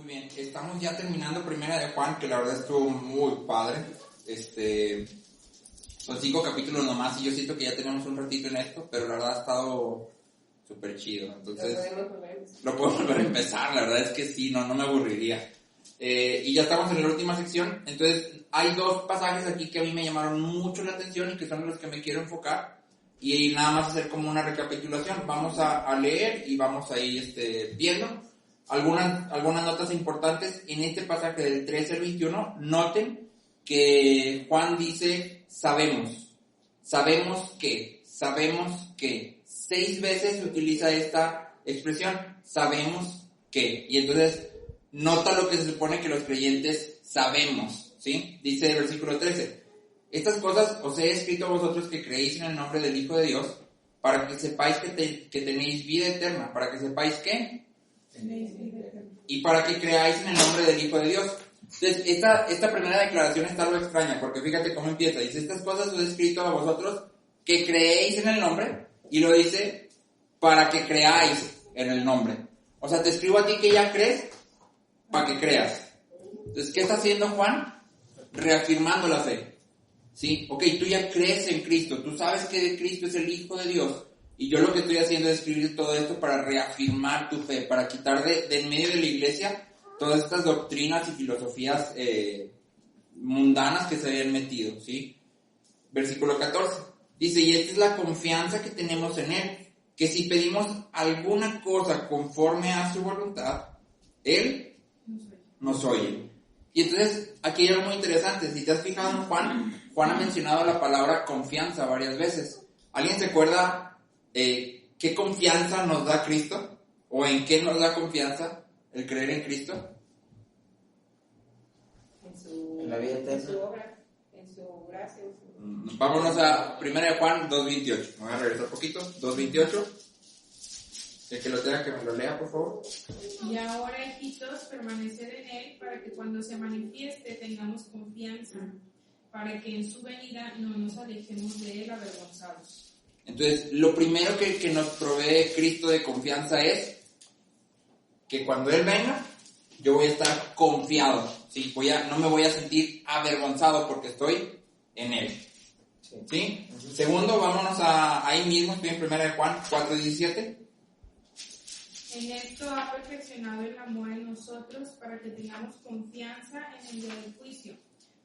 bien, estamos ya terminando Primera de Juan, que la verdad estuvo muy padre. Son 5 capítulos nomás y yo siento que ya tenemos un ratito en esto, pero la verdad ha estado súper chido. Entonces, lo podemos volver a empezar, la verdad es que sí, no me aburriría. Y ya estamos en la última sección, entonces hay 2 pasajes aquí que a mí me llamaron mucho la atención y que son los que me quiero enfocar. Y nada más hacer como una recapitulación. Vamos a leer y vamos a ir viendo algunas notas importantes. En este pasaje del 13 al 21, noten que Juan dice, sabemos que. 6 veces utiliza esta expresión, sabemos que. Y entonces, nota lo que se supone que los creyentes sabemos, ¿sí? Dice el versículo 13. Estas cosas os he escrito a vosotros que creéis en el nombre del Hijo de Dios, para que sepáis que tenéis vida eterna, para que sepáis que y para que creáis en el nombre del Hijo de Dios. Entonces, esta primera declaración está algo extraña, porque fíjate cómo empieza. Dice, estas cosas os he escrito a vosotros que creéis en el nombre, y lo dice, para que creáis en el nombre. O sea, te escribo a ti que ya crees, para que creas. Entonces, ¿qué está haciendo Juan? Reafirmando la fe. ¿Sí? Ok, tú ya crees en Cristo, tú sabes que Cristo es el Hijo de Dios, y yo lo que estoy haciendo es escribir todo esto para reafirmar tu fe, para quitar de en medio de la iglesia todas estas doctrinas y filosofías mundanas que se habían metido, ¿sí? Versículo 14, dice, y esta es la confianza que tenemos en Él, que si pedimos alguna cosa conforme a su voluntad, Él nos oye. Y entonces, aquí hay algo muy interesante. Si te has fijado en Juan ha mencionado la palabra confianza varias veces. ¿Alguien se acuerda qué confianza nos da Cristo? ¿O en qué nos da confianza el creer en Cristo? En la vida eterna. En su obra, en su gracia. Vámonos a 1 Juan 2.28. Me voy a regresar un poquito. 2.28. El que lo tenga que me lo lea, por favor. Y ahora, hijitos, permaneced en Él para que cuando se manifieste tengamos confianza, para que en su venida no nos alejemos de Él avergonzados. Entonces, lo primero que nos provee Cristo de confianza es que cuando Él venga, yo voy a estar confiado, ¿sí? No me voy a sentir avergonzado porque estoy en Él, ¿sí? Segundo, vámonos ahí mismo, estoy en 1 Juan 4.17. En esto ha perfeccionado el amor en nosotros para que tengamos confianza en el día del juicio,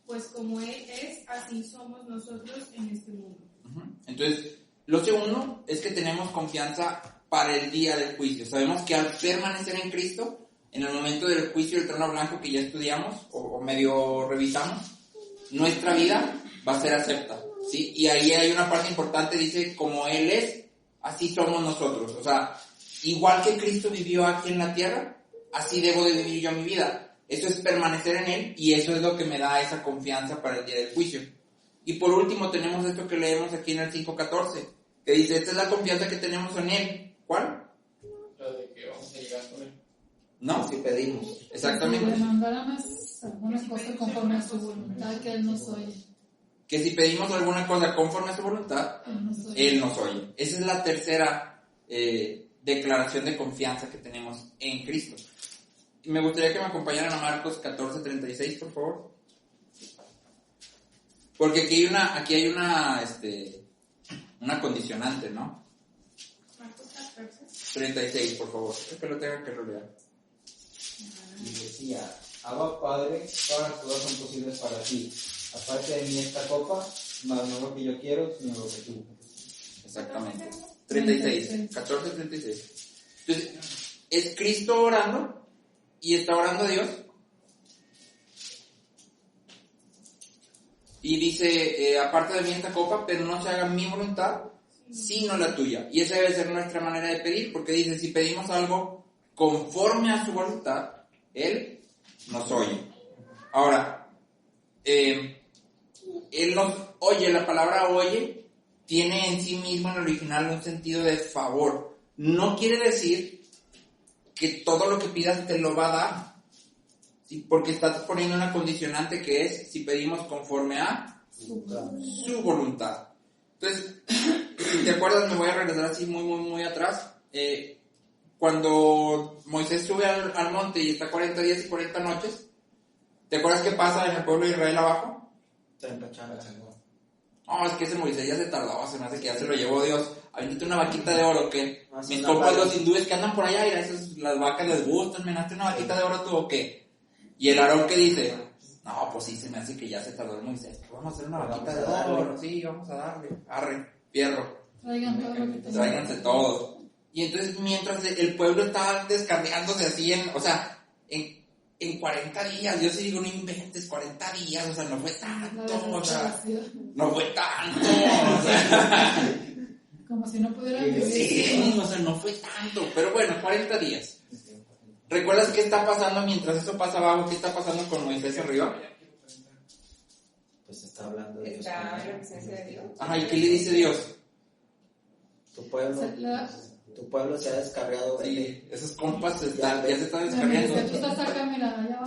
pues como Él es, así somos nosotros en este mundo. Entonces, lo segundo es que tenemos confianza para el día del juicio. Sabemos que al permanecer en Cristo, en el momento del juicio del trono blanco que ya estudiamos o medio revisamos, nuestra vida va a ser acepta, ¿sí? Y ahí hay una parte importante, dice, como Él es, así somos nosotros. O sea, igual que Cristo vivió aquí en la tierra, así debo de vivir yo mi vida. Eso es permanecer en Él y eso es lo que me da esa confianza para el día del juicio. Y por último tenemos esto que leemos aquí en el 5.14, que dice, esta es la confianza que tenemos en Él. ¿Cuál? La de que vamos a llegar con Él. No, Si pedimos. exactamente. Si le mandáramos algunas cosas conforme a su voluntad, que Él nos oye. Que si pedimos alguna cosa conforme a su voluntad, Él nos oye. Esa es la tercera declaración de confianza que tenemos en Cristo. Y me gustaría que me acompañaran a Marcos 14:36, por favor. Porque aquí hay una condicionante, ¿no? Marcos 14. 36, por favor. Es que lo tenga que rolear. Y decía, Abba Padre, todas las cosas son posibles para ti. Aparte de mí esta copa, más no lo que yo quiero, sino lo que tú. Exactamente. 36, 14:36. Entonces, es Cristo orando y está orando a Dios. Y dice, aparte de mí esta copa, pero no se haga mi voluntad, sino la tuya. Y esa debe ser nuestra manera de pedir, porque dice, si pedimos algo conforme a su voluntad, Él nos oye. Ahora, Él nos oye, la palabra oye tiene en sí mismo en el original un sentido de favor. No quiere decir que todo lo que pidas te lo va a dar, ¿sí? Porque estás poniendo una condicionante que es si pedimos conforme a su voluntad. Entonces, si te acuerdas, me voy a regresar así muy atrás. cuando Moisés sube al monte y está 40 días y 40 noches, ¿te acuerdas qué pasa en el pueblo de Israel abajo? No, es que ese Moisés ya se tardó, se me hace que ya se lo llevó Dios. Avéntate una vaquita de oro, ¿qué? Mis compas los hindúes que andan por allá, y a esas las vacas les gustan, me naste una vaquita de oro tú, ¿o qué? Y el Aarón que dice, no, pues sí, se me hace que ya se tardó el Moisés, vamos a hacer una vaquita de oro, sí, vamos a darle, arre, fierro. Tráiganse todos. Y entonces, mientras el pueblo estaba descarriándose así en 40 días, yo sí digo, no inventes, 40 días, o sea, no fue tanto, o sea, no fue tanto, o sea. Como si no pudieran vivir. Sí, o sea, no fue tanto, pero bueno, 40 días. ¿Recuerdas qué está pasando mientras eso pasa abajo? ¿Qué está pasando con Moisés arriba? Pues está hablando de Dios. Está en la presencia de Dios. Ajá, ¿y qué le dice Dios? Tu pueblo se ha descarriado. Sí, esos compas ya se están descarriando. Tú estás acá,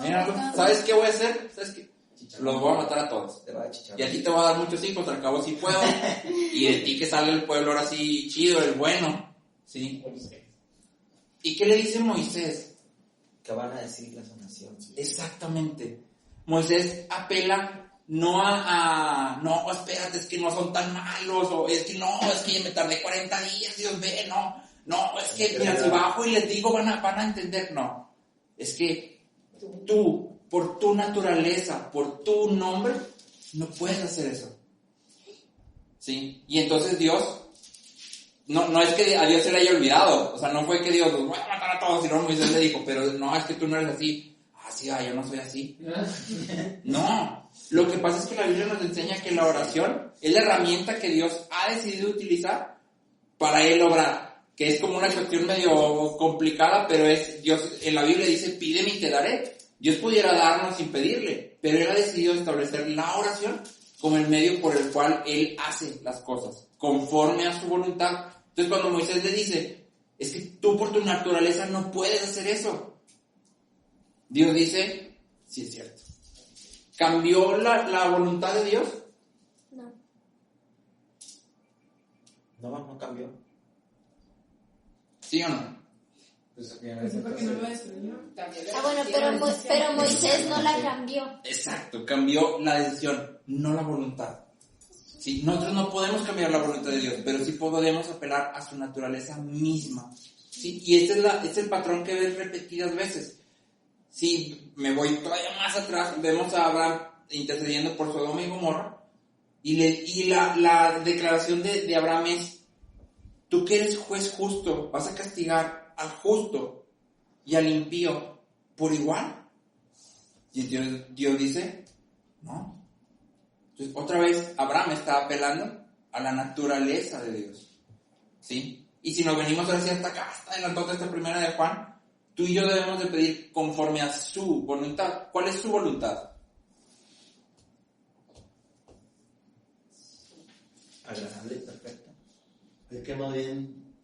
Mira, ¿sabes qué voy a hacer? ¿Sabes qué? Los voy a matar a todos. Y a ti te voy a dar muchos hijos, al cabo sí puedo. Y de ti que sale el pueblo ahora sí chido, el bueno. ¿Sí? ¿Y qué le dice Moisés? ¿Qué van a decir las naciones? Exactamente. Moisés apela no no, espérate, es que no son tan malos, o es que ya me tardé 40 días, Dios ve, no, es que mira, si bajo y les digo van a entender, no. Es que tú, por tu naturaleza, por tu nombre, no puedes hacer eso. ¿Sí? Y entonces Dios, no es que a Dios se le haya olvidado, o sea, no fue que Dios los voy a matar a todos, sino Moisés le dijo, pero no, es que tú no eres así. Sí, yo no soy así. No, lo que pasa es que la Biblia nos enseña que la oración es la herramienta que Dios ha decidido utilizar para Él obrar, que es como una cuestión medio complicada, pero es Dios, en la Biblia dice, pídeme y te daré. Dios pudiera darnos sin pedirle, pero Él ha decidido establecer la oración como el medio por el cual Él hace las cosas, conforme a su voluntad. Entonces cuando Moisés le dice, es que tú por tu naturaleza no puedes hacer eso, Dios dice, sí es cierto. ¿Cambió la voluntad de Dios? No cambió. ¿Sí o no? Porque no lo destruyó. Bueno, pero Moisés no la cambió. Exacto, cambió la decisión, no la voluntad. Sí, nosotros no podemos cambiar la voluntad de Dios, pero sí podemos apelar a su naturaleza misma. ¿Sí? Y este es el patrón que ves repetidas veces. Si me voy todavía más atrás, vemos a Abraham intercediendo por Sodoma y Gomorra, y la declaración de Abraham es, tú que eres juez justo, vas a castigar al justo y al impío por igual. Y Dios dice, no. Entonces, otra vez, Abraham está apelando a la naturaleza de Dios. ¿Sí? Y si nos venimos así hasta acá, hasta adelantando esta primera de Juan, tú y yo debemos de pedir conforme a su voluntad. ¿Cuál es su voluntad? Agradable y perfecta. Es que más bien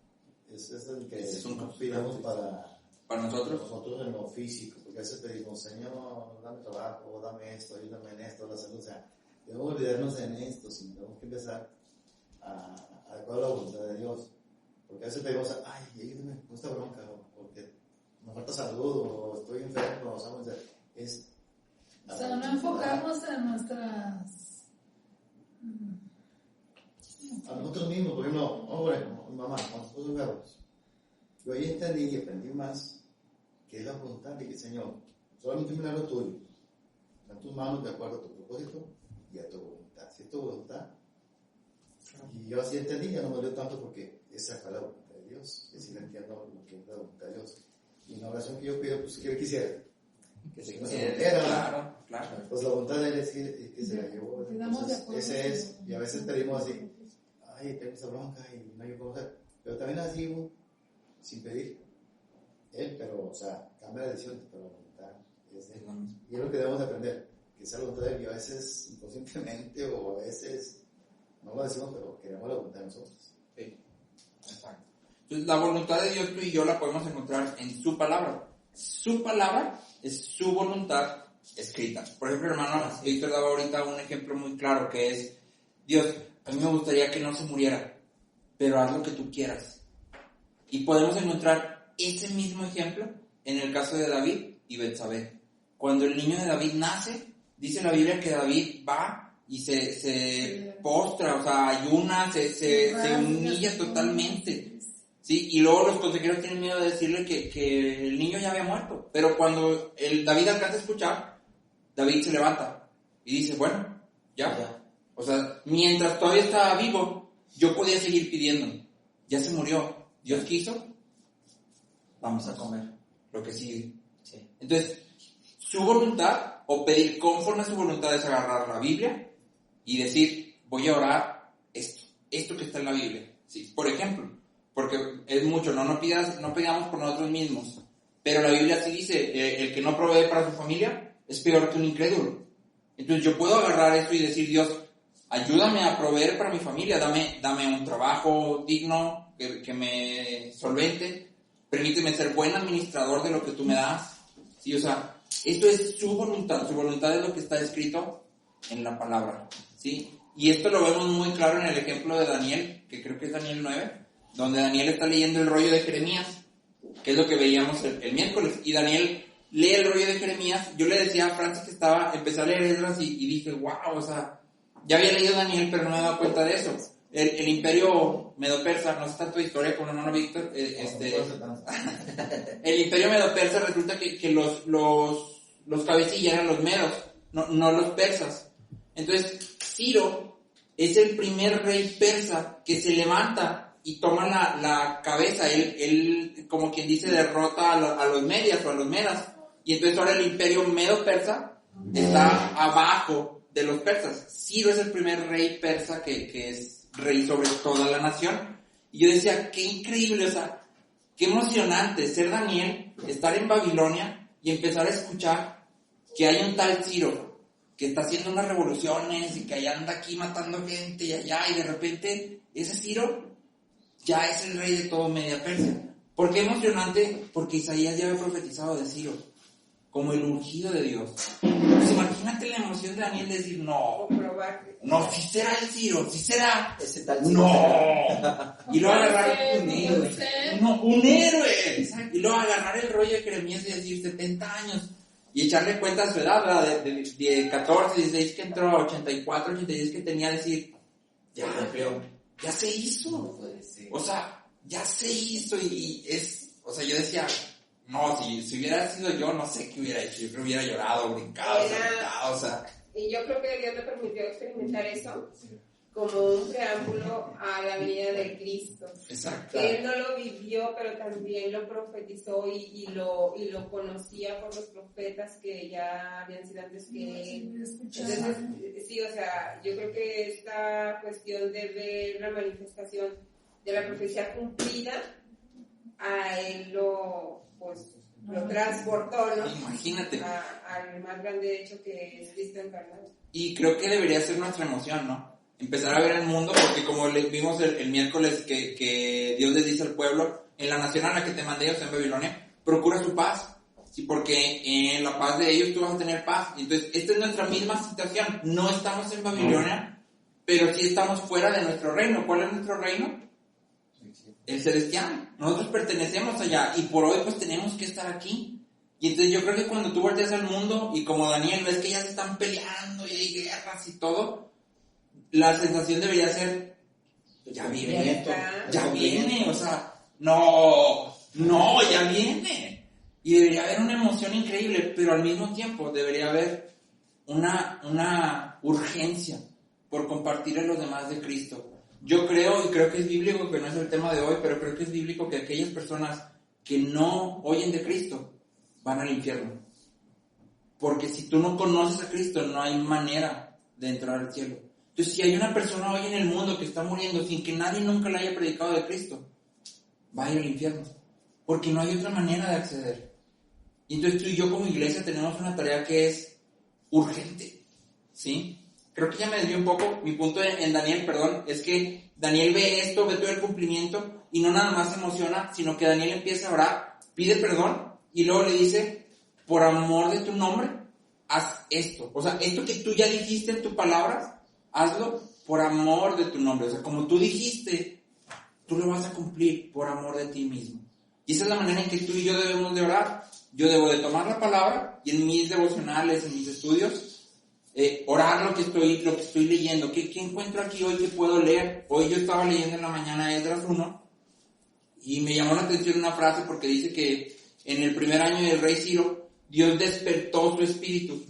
es el que es un pidamos para nosotros en lo físico, porque a veces pedimos, Señor, dame trabajo, dame esto, ayúdame en esto, la salud, o sea, debemos olvidarnos en esto, sino tenemos que empezar a adecuar la voluntad de Dios, porque a veces pedimos, ay, ayúdame con esta bronca, porque me falta salud, o estoy enfermo, o sea, es... O sea, no enfocarnos en nuestras... A nosotros mismos, por ejemplo, mamá, nosotros enfermos. Yo ahí entendí y aprendí más que es la voluntad de que, Señor, solamente me lo tuyo. Está en tus manos de acuerdo a tu propósito y a tu voluntad. Si es tu voluntad. Y yo así entendí, ya no me dolió tanto porque esa fue la voluntad de Dios. Y así entiendo lo que es la voluntad de Dios. Y una oración que yo pido, pues que yo quisiera. que se no quisiera, claro. Pues la voluntad de Él es que se la llevó. Entonces, ese es, y a veces pedimos así, ay, tengo esa bronca y no hay cómo hacer. Pero también así, sin pedir. Él, pero, o sea, cambia la decisión, pero la voluntad es de Él. Y es lo que debemos de aprender, que esa voluntad de Él, y a veces inconscientemente o a veces no lo decimos, pero queremos la voluntad de nosotros. Sí, exacto. Entonces, la voluntad de Dios tú y yo la podemos encontrar en su palabra. Su palabra es su voluntad escrita. Por ejemplo, hermano, Víctor daba ahorita un ejemplo muy claro que es, Dios, a mí me gustaría que no se muriera, pero haz lo que tú quieras. Y podemos encontrar ese mismo ejemplo en el caso de David y Betsabé. Cuando el niño de David nace, dice la Biblia que David va y se postra, o sea, ayuna, se humilla totalmente, ¿sí? Y luego los consejeros tienen miedo de decirle que el niño ya había muerto. Pero cuando David alcanza a escuchar, David se levanta y dice, bueno, ya. O sea, mientras todavía estaba vivo, yo podía seguir pidiendo. Ya se murió. Dios quiso, vamos a comer lo que sigue. Sí. Entonces, su voluntad, o pedir conforme a su voluntad, es agarrar la Biblia y decir, voy a orar esto que está en la Biblia. ¿Sí? Por ejemplo, porque es mucho, no pidamos por nosotros mismos, pero la Biblia sí dice, el que no provee para su familia es peor que un incrédulo. Entonces yo puedo agarrar eso y decir, Dios, ayúdame a proveer para mi familia, dame un trabajo digno, que me solvente, permíteme ser buen administrador de lo que tú me das. Sí, o sea, esto es su voluntad es lo que está escrito en la palabra, ¿sí? Y esto lo vemos muy claro en el ejemplo de Daniel, que creo que es Daniel 9, donde Daniel está leyendo el rollo de Jeremías, que es lo que veíamos el miércoles, y Daniel lee el rollo de Jeremías. Yo le decía a Francis que empecé a leer Esdras y dije, wow, o sea, ya había leído Daniel, pero no me he dado cuenta de eso. El imperio medo-persa, no sé tanto de historia como hermano Víctor, el imperio medo-persa resulta que los cabecillas eran los medos, no los persas. Entonces, Ciro es el primer rey persa que se levanta y toma la cabeza. Él, como quien dice, derrota a los medias o a los medas. Y entonces ahora el imperio medo-persa está abajo de los persas. Ciro es el primer rey persa que es rey sobre toda la nación. Y yo decía, qué increíble, o sea, qué emocionante ser Daniel, estar en Babilonia y empezar a escuchar que hay un tal Ciro que está haciendo unas revoluciones y que allá anda aquí matando gente y allá, y de repente ese Ciro ya es el rey de todo Media Persia. ¿Por qué emocionante? Porque Isaías ya había profetizado de Ciro como el ungido de Dios. Pues imagínate la emoción de Daniel de decir, no, sí será el Ciro, sí será ese tal Ciro. No. Y luego agarrar un héroe. Y luego agarrar el rollo de Jeremías y decir 70 años y echarle cuenta a su edad, ¿verdad? De 14, 16 que entró, 84, 86 que tenía, decir, ya se hizo. O sea, ya se hizo y es, o sea, yo decía, no, si hubiera sido yo, no sé qué hubiera hecho. Yo creo que hubiera llorado, brincado, saltado, o sea. Y yo creo que Dios me permitió experimentar eso como un preámbulo a la venida de Cristo. Exacto. Él no lo vivió, pero también lo profetizó y lo conocía por los profetas que ya habían sido antes que él. Entonces, sí, o sea, yo creo que esta cuestión de ver la manifestación de la profecía cumplida, a él lo transportó, ¿no? Imagínate. Al más grande hecho que es Cristo encarnado. Y creo que debería ser nuestra emoción, ¿no? Empezar a ver el mundo, porque como vimos el miércoles que Dios les dice al pueblo, en la nación a la que te mandé, o sea, en Babilonia, procura tu paz, ¿sí? Porque en la paz de ellos tú vas a tener paz. Entonces, esta es nuestra misma situación. No estamos en Babilonia, pero sí estamos fuera de nuestro reino. ¿Cuál es nuestro reino? El celestial. Nosotros pertenecemos allá y por hoy pues tenemos que estar aquí. Y entonces yo creo que cuando tú volteas al mundo y como Daniel ves que ya se están peleando y hay guerras y todo, la sensación debería ser, ya viene esto, ya viene, o sea, no, ya viene. Y debería haber una emoción increíble, pero al mismo tiempo debería haber una urgencia por compartir a los demás de Cristo. Yo creo, y creo que es bíblico, que no es el tema de hoy, pero creo que es bíblico que aquellas personas que no oyen de Cristo van al infierno. Porque si tú no conoces a Cristo, no hay manera de entrar al cielo. Entonces, si hay una persona hoy en el mundo que está muriendo sin que nadie nunca le haya predicado de Cristo, va a ir al infierno. Porque no hay otra manera de acceder. Y entonces tú y yo como iglesia tenemos una tarea que es urgente, ¿sí? Creo que ya me desvió un poco. Mi punto en Daniel, es que Daniel ve esto, ve todo el cumplimiento y no nada más se emociona, sino que Daniel empieza a orar, pide perdón y luego le dice, por amor de tu nombre, haz esto. O sea, esto que tú ya dijiste en tus palabras, hazlo por amor de tu nombre. O sea, como tú dijiste, tú lo vas a cumplir por amor de ti mismo. Y esa es la manera en que tú y yo debemos de orar. Yo debo de tomar la palabra y en mis devocionales, en mis estudios, orar lo que estoy leyendo. ¿Qué encuentro aquí hoy que puedo leer? Hoy yo estaba leyendo en la mañana Esdras 1 y me llamó la atención una frase porque dice que en el primer año del rey Ciro, Dios despertó su espíritu.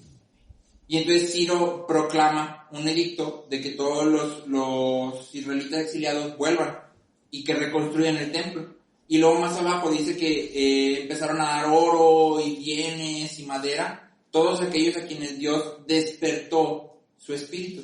Y entonces Ciro proclama un edicto de que todos los israelitas exiliados vuelvan y que reconstruyan el templo. Y luego más abajo dice que empezaron a dar oro y bienes y madera, todos aquellos a quienes Dios despertó su espíritu.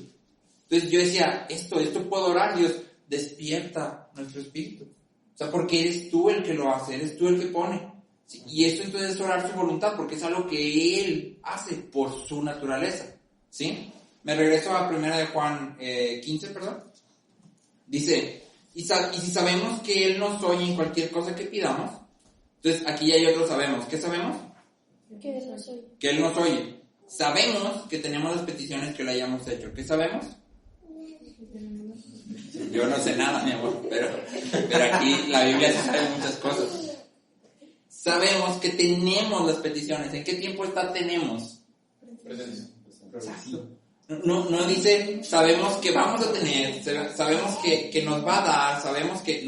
Entonces yo decía, esto puedo orar, Dios, despierta nuestro espíritu. O sea, porque eres tú el que lo hace, eres tú el que pone. ¿Sí? Y esto entonces es orar su voluntad, porque es algo que Él hace por su naturaleza. ¿Sí? Me regreso a 1 de Juan 15, perdón. Dice, y si sabemos que Él nos oye en cualquier cosa que pidamos, entonces aquí ya hay otro sabemos. ¿Qué sabemos? Que Él nos oye. Que Él nos oye. Sabemos que tenemos las peticiones que le hayamos hecho. ¿Qué sabemos? Yo no sé nada, mi amor, pero aquí la Biblia se sabe muchas cosas. Sabemos que tenemos las peticiones. ¿En qué tiempo está tenemos? Exacto. No dice, sabemos que vamos a tener, sabemos que nos va a dar, sabemos que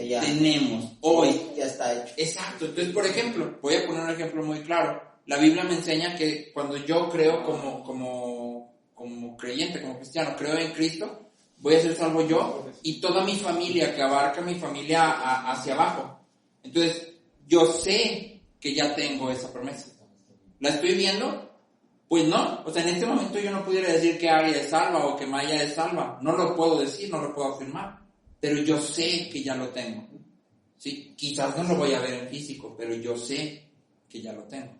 ya tenemos, hoy. Ya está hecho. Exacto. Entonces, por ejemplo, voy a poner un ejemplo muy claro. La Biblia me enseña que cuando yo creo como creyente, como cristiano, creo en Cristo, voy a ser salvo yo y toda mi familia, que abarca mi familia hacia abajo. Entonces, yo sé que ya tengo esa promesa. ¿La estoy viendo? Pues no. O sea, en este momento yo no pudiera decir que Ari es salva o que Maya es salva. No lo puedo decir, no lo puedo afirmar. Pero yo sé que ya lo tengo. ¿Sí? Quizás no lo voy a ver en físico, pero yo sé que ya lo tengo.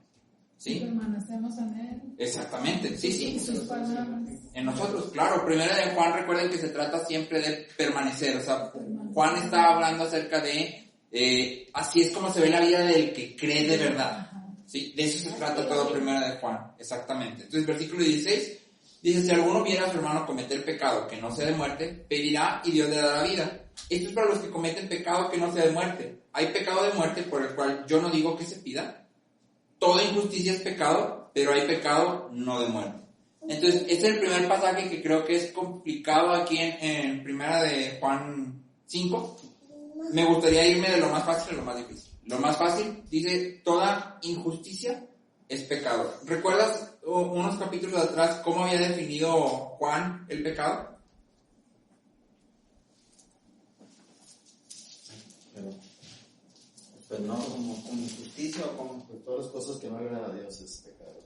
¿Sí? Permanecemos en Él. Exactamente, sí. Sus palabras. En nosotros, claro. Primera de Juan, recuerden que se trata siempre de permanecer. O sea, Juan está hablando acerca de así es como se ve la vida del que cree de verdad. ¿Sí? De eso se trata todo Primera de Juan, exactamente. Entonces, versículo 16 dice, si alguno viera a su hermano cometer pecado que no sea de muerte, pedirá y Dios le dará vida. Esto es para los que cometen pecado que no sea de muerte. Hay pecado de muerte por el cual yo no digo que se pida. Toda injusticia es pecado, pero hay pecado no de muerte. Entonces, este es el primer pasaje que creo que es complicado aquí en Primera de Juan 5. Me gustaría irme de lo más fácil a lo más difícil. Lo más fácil dice, toda injusticia es pecado. ¿Recuerdas unos capítulos atrás cómo había definido Juan el pecado? Pues no, como injusticia o como... Pues todas las cosas que no agradan a Dios es pecado.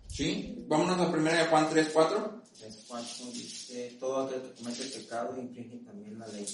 Sí, vámonos a 1 de Juan 3:4. 3:4 dice, todo aquel que comete pecado infringe también la ley.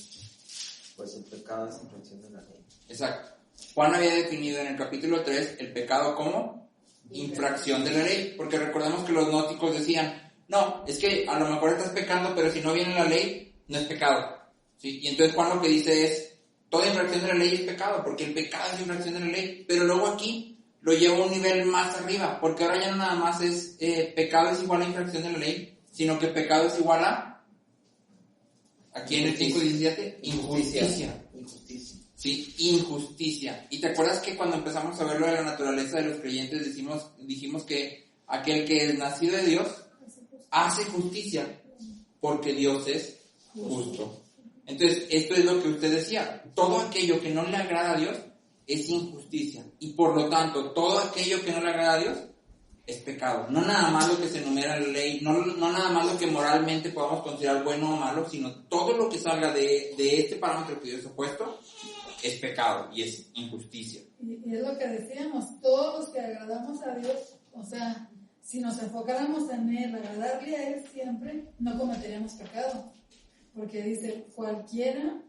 Pues el pecado es infracción de la ley. Exacto. Juan había definido en el capítulo 3 el pecado como infracción de la ley, porque recordemos que los gnósticos decían, no, es que a lo mejor estás pecando, pero si no viene la ley, no es pecado. ¿Sí? Y entonces Juan lo que dice es, toda infracción de la ley es pecado, porque el pecado es infracción de la ley, pero luego aquí lo lleva a un nivel más arriba, porque ahora ya no nada más es pecado es igual a infracción de la ley, sino que pecado es igual a, aquí en el 5:17, injusticia. Sí, injusticia. ¿Y te acuerdas que cuando empezamos a ver lo de la naturaleza de los creyentes dijimos que aquel que es nacido de Dios hace justicia porque Dios es justo? Entonces, esto es lo que usted decía. Todo aquello que no le agrada a Dios es injusticia. Y por lo tanto, todo aquello que no le agrada a Dios es pecado. No nada más lo que se enumera en la ley, no nada más lo que moralmente podamos considerar bueno o malo, sino todo lo que salga de este parámetro que Dios ha puesto es pecado y es injusticia. Y es lo que decíamos, todos los que agradamos a Dios, o sea, si nos enfocáramos en Él, agradarle a Él siempre, no cometeríamos pecado. Porque dice, cualquiera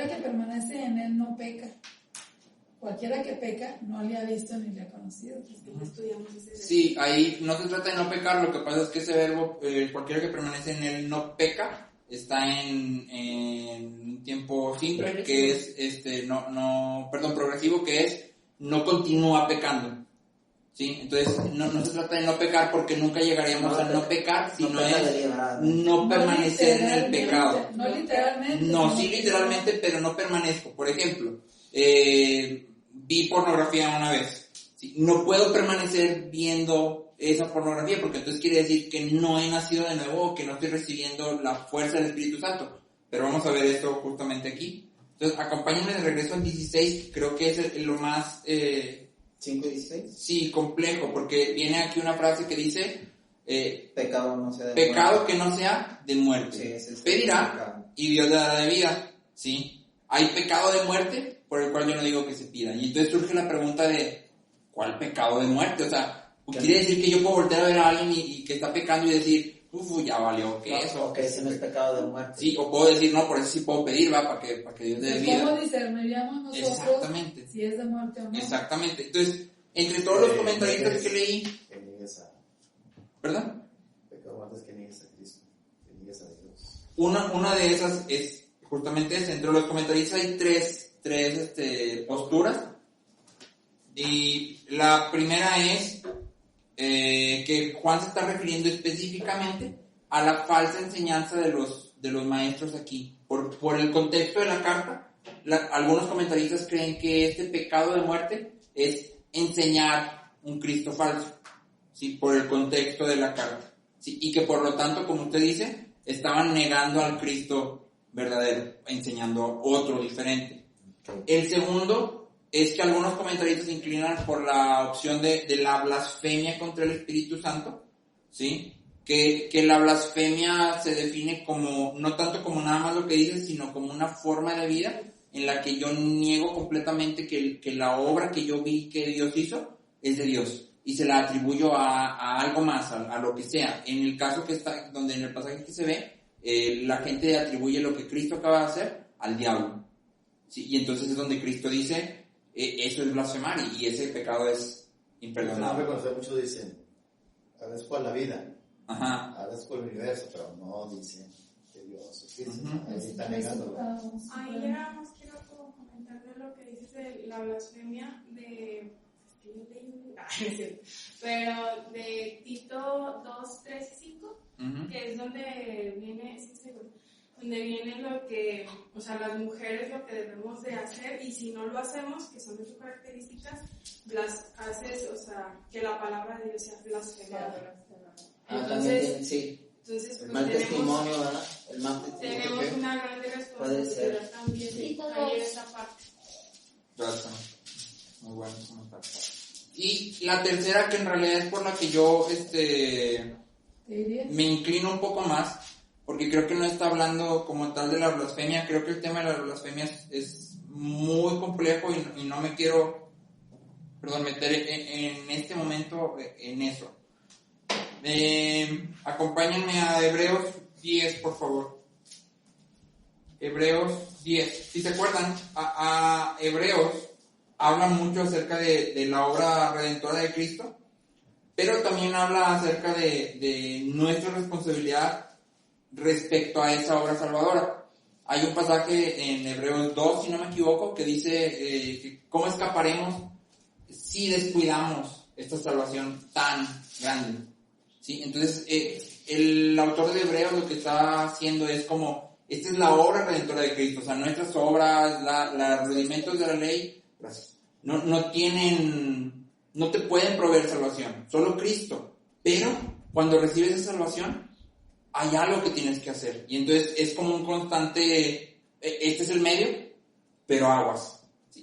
que permanece en Él no peca. Cualquiera que peca no le ha visto ni le ha conocido. Sí, ahí no se trata de no pecar, lo que pasa es que ese verbo, cualquiera que permanece en él no peca, está en tiempo simple, que es progresivo, que es no continúa pecando. ¿sí? Entonces, no se trata de no pecar porque nunca llegaríamos a no pecar, sino es no permanecer en el pecado. No literalmente. No, sí literalmente, pero no permanezco. Por ejemplo, vi pornografía una vez. ¿Sí? No puedo permanecer viendo esa pornografía porque entonces quiere decir que no he nacido de nuevo o que no estoy recibiendo la fuerza del Espíritu Santo. Pero vamos a ver esto justamente aquí. Entonces, acompáñenme de regreso al 16, que creo que es lo más... 5:16. Sí, complejo, porque viene aquí una frase que dice... pecado no sea de pecado muerte. Que no sea de muerte. Sí, pedirá y Dios le dará de vida. ¿Sí? Hay pecado de muerte por el cual yo no digo que se pida. Y entonces surge la pregunta de ¿cuál pecado de muerte? O sea, quiere decir que yo puedo voltear a ver a alguien y que está pecando y decir, ya valió, ¿qué es eso? Ok, ese no es pecado de muerte. Sí, o puedo decir, no, por eso sí puedo pedir, va, para que Dios dé vida. ¿Cómo discerniríamos nosotros Exactamente. si es de muerte o no? Exactamente. Entonces, entre todos los comentaristas que leí... Que niegues a... ¿Perdón? Pecado de muerte es que niegues a Cristo, que niegues a Dios. Una de esas es justamente esa. Entre los comentaristas hay tres posturas. Y la primera es que Juan se está refiriendo específicamente a la falsa enseñanza de los maestros aquí. Por el contexto de la carta, algunos comentaristas creen que este pecado de muerte es enseñar un Cristo falso, ¿sí? Por el contexto de la carta, ¿sí? Y que por lo tanto, como usted dice, estaban negando al Cristo verdadero, enseñando otro diferente. El segundo es que algunos comentaristas se inclinan por la opción de la blasfemia contra el Espíritu Santo, ¿sí? Que la blasfemia se define como, no tanto como nada más lo que dice, sino como una forma de vida en la que yo niego completamente que la obra que yo vi que Dios hizo es de Dios y se la atribuyo a algo más, a lo que sea. En el caso que está, donde en el pasaje que se ve, la gente atribuye lo que Cristo acaba de hacer al diablo, ¿sí? Y entonces es donde Cristo dice, eso es blasfemar y ese pecado es imperdonable. Muchos dicen, ahora es por la vida, ajá, ahora es por el universo, pero no dicen que Dios es Cristo. Uh-huh. Ahí está negándolo. Ahí ya nada más quiero como comentar de lo que dices de la blasfemia de... pero de Tito 2, 3 y 5, uh-huh, que es donde viene, sí, seguro, donde viene lo que, o sea, las mujeres lo que debemos de hacer, y si no lo hacemos, que son de sus características, haces, o sea, que la palabra de Dios sea blasfemada. Entonces, sí. Entonces, el mal testimonio, ¿verdad? El mal testimonio. Tenemos una grande responsabilidad también sí, en esa parte. Gracias. Muy bueno comentario. Y la tercera, que en realidad es por la que yo me inclino un poco más, porque creo que no está hablando como tal de la blasfemia. Creo que el tema de la blasfemia es muy complejo y no me quiero meter en este momento en eso. Acompáñenme a Hebreos 10, por favor. Hebreos 10. Si se acuerdan, a Hebreos habla mucho acerca de la obra redentora de Cristo, pero también habla acerca de nuestra responsabilidad respecto a esa obra salvadora. Hay un pasaje en Hebreos 2, si no me equivoco, que dice que cómo escaparemos si descuidamos esta salvación tan grande, ¿sí? Entonces, el autor de Hebreos lo que está haciendo es como, esta es la obra redentora de Cristo, o sea, nuestras obras, los rudimentos de la ley, no te pueden proveer salvación, solo Cristo. Pero cuando recibes esa salvación, hay algo que tienes que hacer. Y entonces es como un constante, este es el medio, pero aguas.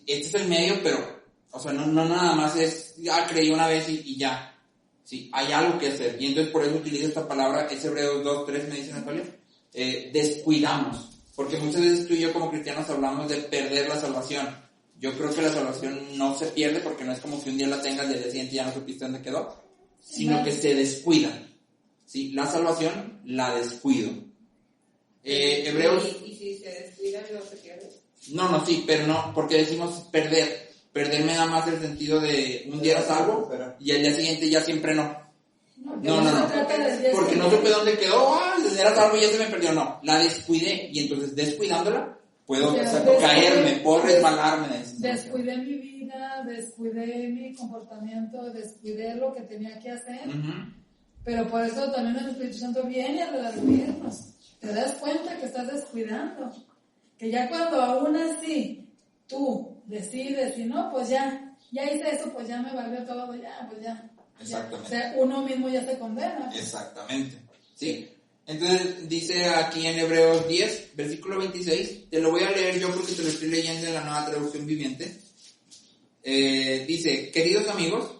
Este es el medio, pero, o sea, no nada más es, creí una vez y ya. Sí, hay algo que hacer. Y entonces por eso utilizo esta palabra, es Hebreos 2:3, me dice Natalia, descuidamos. Porque muchas veces tú y yo como cristianos hablamos de perder la salvación. Yo creo que la salvación no se pierde porque no es como que un día la tengas y al día siguiente ya no supiste dónde quedó, sino que se descuida. ¿Sí? La salvación la descuido. Hebreos... ¿Y si se descuida no se pierde? No, sí, pero no, porque decimos perder. Perder me da más el sentido de un día era salvo y al día siguiente ya siempre no. No. Porque no supe dónde quedó, era salvo y ya se me perdió. No, la descuidé y entonces descuidándola puedo descuidé, caerme, puedo resbalarme de esa descuidé mi vida, descuidé mi comportamiento, descuidé lo que tenía que hacer, pero por eso también el Espíritu Santo viene a redarguirnos. Te das cuenta que estás descuidando, que ya cuando aún así tú decides, y no, pues ya hice eso, pues ya me valió todo, ya, pues ya. Exactamente. O sea, uno mismo ya se condena. Exactamente, sí. Entonces dice aquí en Hebreos 10, versículo 26, te lo voy a leer yo porque te lo estoy leyendo en la Nueva Traducción Viviente. Dice, queridos amigos,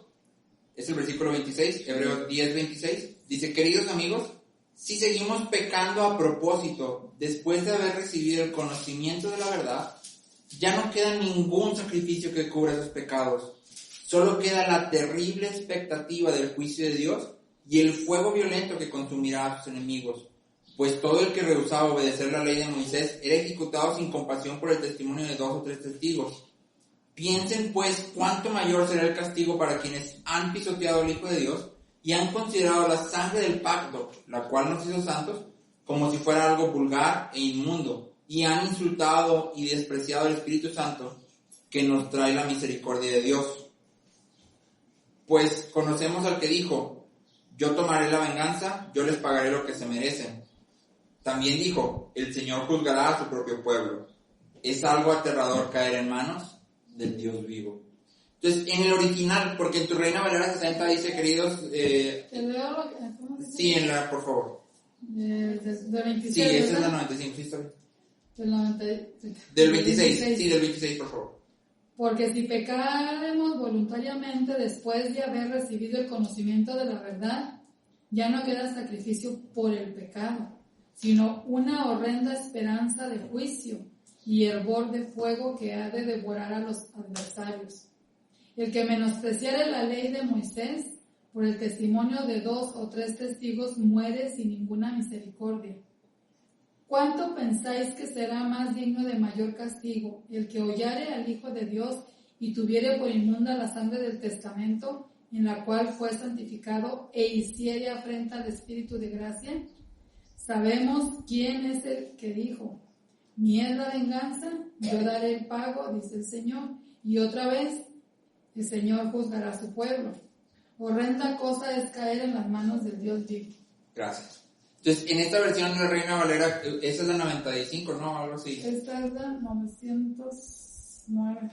es el versículo 26, Hebreos 10, 26, dice, queridos amigos, si seguimos pecando a propósito después de haber recibido el conocimiento de la verdad, ya no queda ningún sacrificio que cubra esos pecados. Solo queda la terrible expectativa del juicio de Dios y el fuego violento que consumirá a sus enemigos. Pues todo el que rehusaba obedecer la ley de Moisés era ejecutado sin compasión por el testimonio de 2 o 3 testigos. Piensen pues cuánto mayor será el castigo para quienes han pisoteado al Hijo de Dios y han considerado la sangre del pacto, la cual nos hizo santos, como si fuera algo vulgar e inmundo, y han insultado y despreciado al Espíritu Santo que nos trae la misericordia de Dios. Pues conocemos al que dijo, yo tomaré la venganza, yo les pagaré lo que se merecen. También dijo, el Señor juzgará a su propio pueblo. Es algo aterrador caer en manos del Dios vivo. Entonces, en el original, porque en tu Reina Valera 60 dice, queridos... ¿Te leo lo que, cómo dice? Sí, en la, por favor. De 26, sí, esa es ¿verdad? la 95, sí, está bien. Del 26, sí, del 26, por favor. Porque si pecaremos voluntariamente después de haber recibido el conocimiento de la verdad, ya no queda sacrificio por el pecado, sino una horrenda esperanza de juicio y hervor de fuego que ha de devorar a los adversarios. El que menospreciare la ley de Moisés, por el testimonio de 2 o 3 testigos, muere sin ninguna misericordia. ¿Cuánto pensáis que será más digno de mayor castigo el que hollare al Hijo de Dios y tuviere por inmunda la sangre del testamento, en la cual fue santificado, e hiciere afrenta al Espíritu de gracia? Sabemos quién es el que dijo, mía es la venganza, yo daré el pago, dice el Señor. Y otra vez, el Señor juzgará a su pueblo. Horrenda cosa es caer en las manos del Dios vivo. Gracias. Entonces, en esta versión de la Reina Valera, esa es la 95, ¿no? Algo así. Esta es la 909.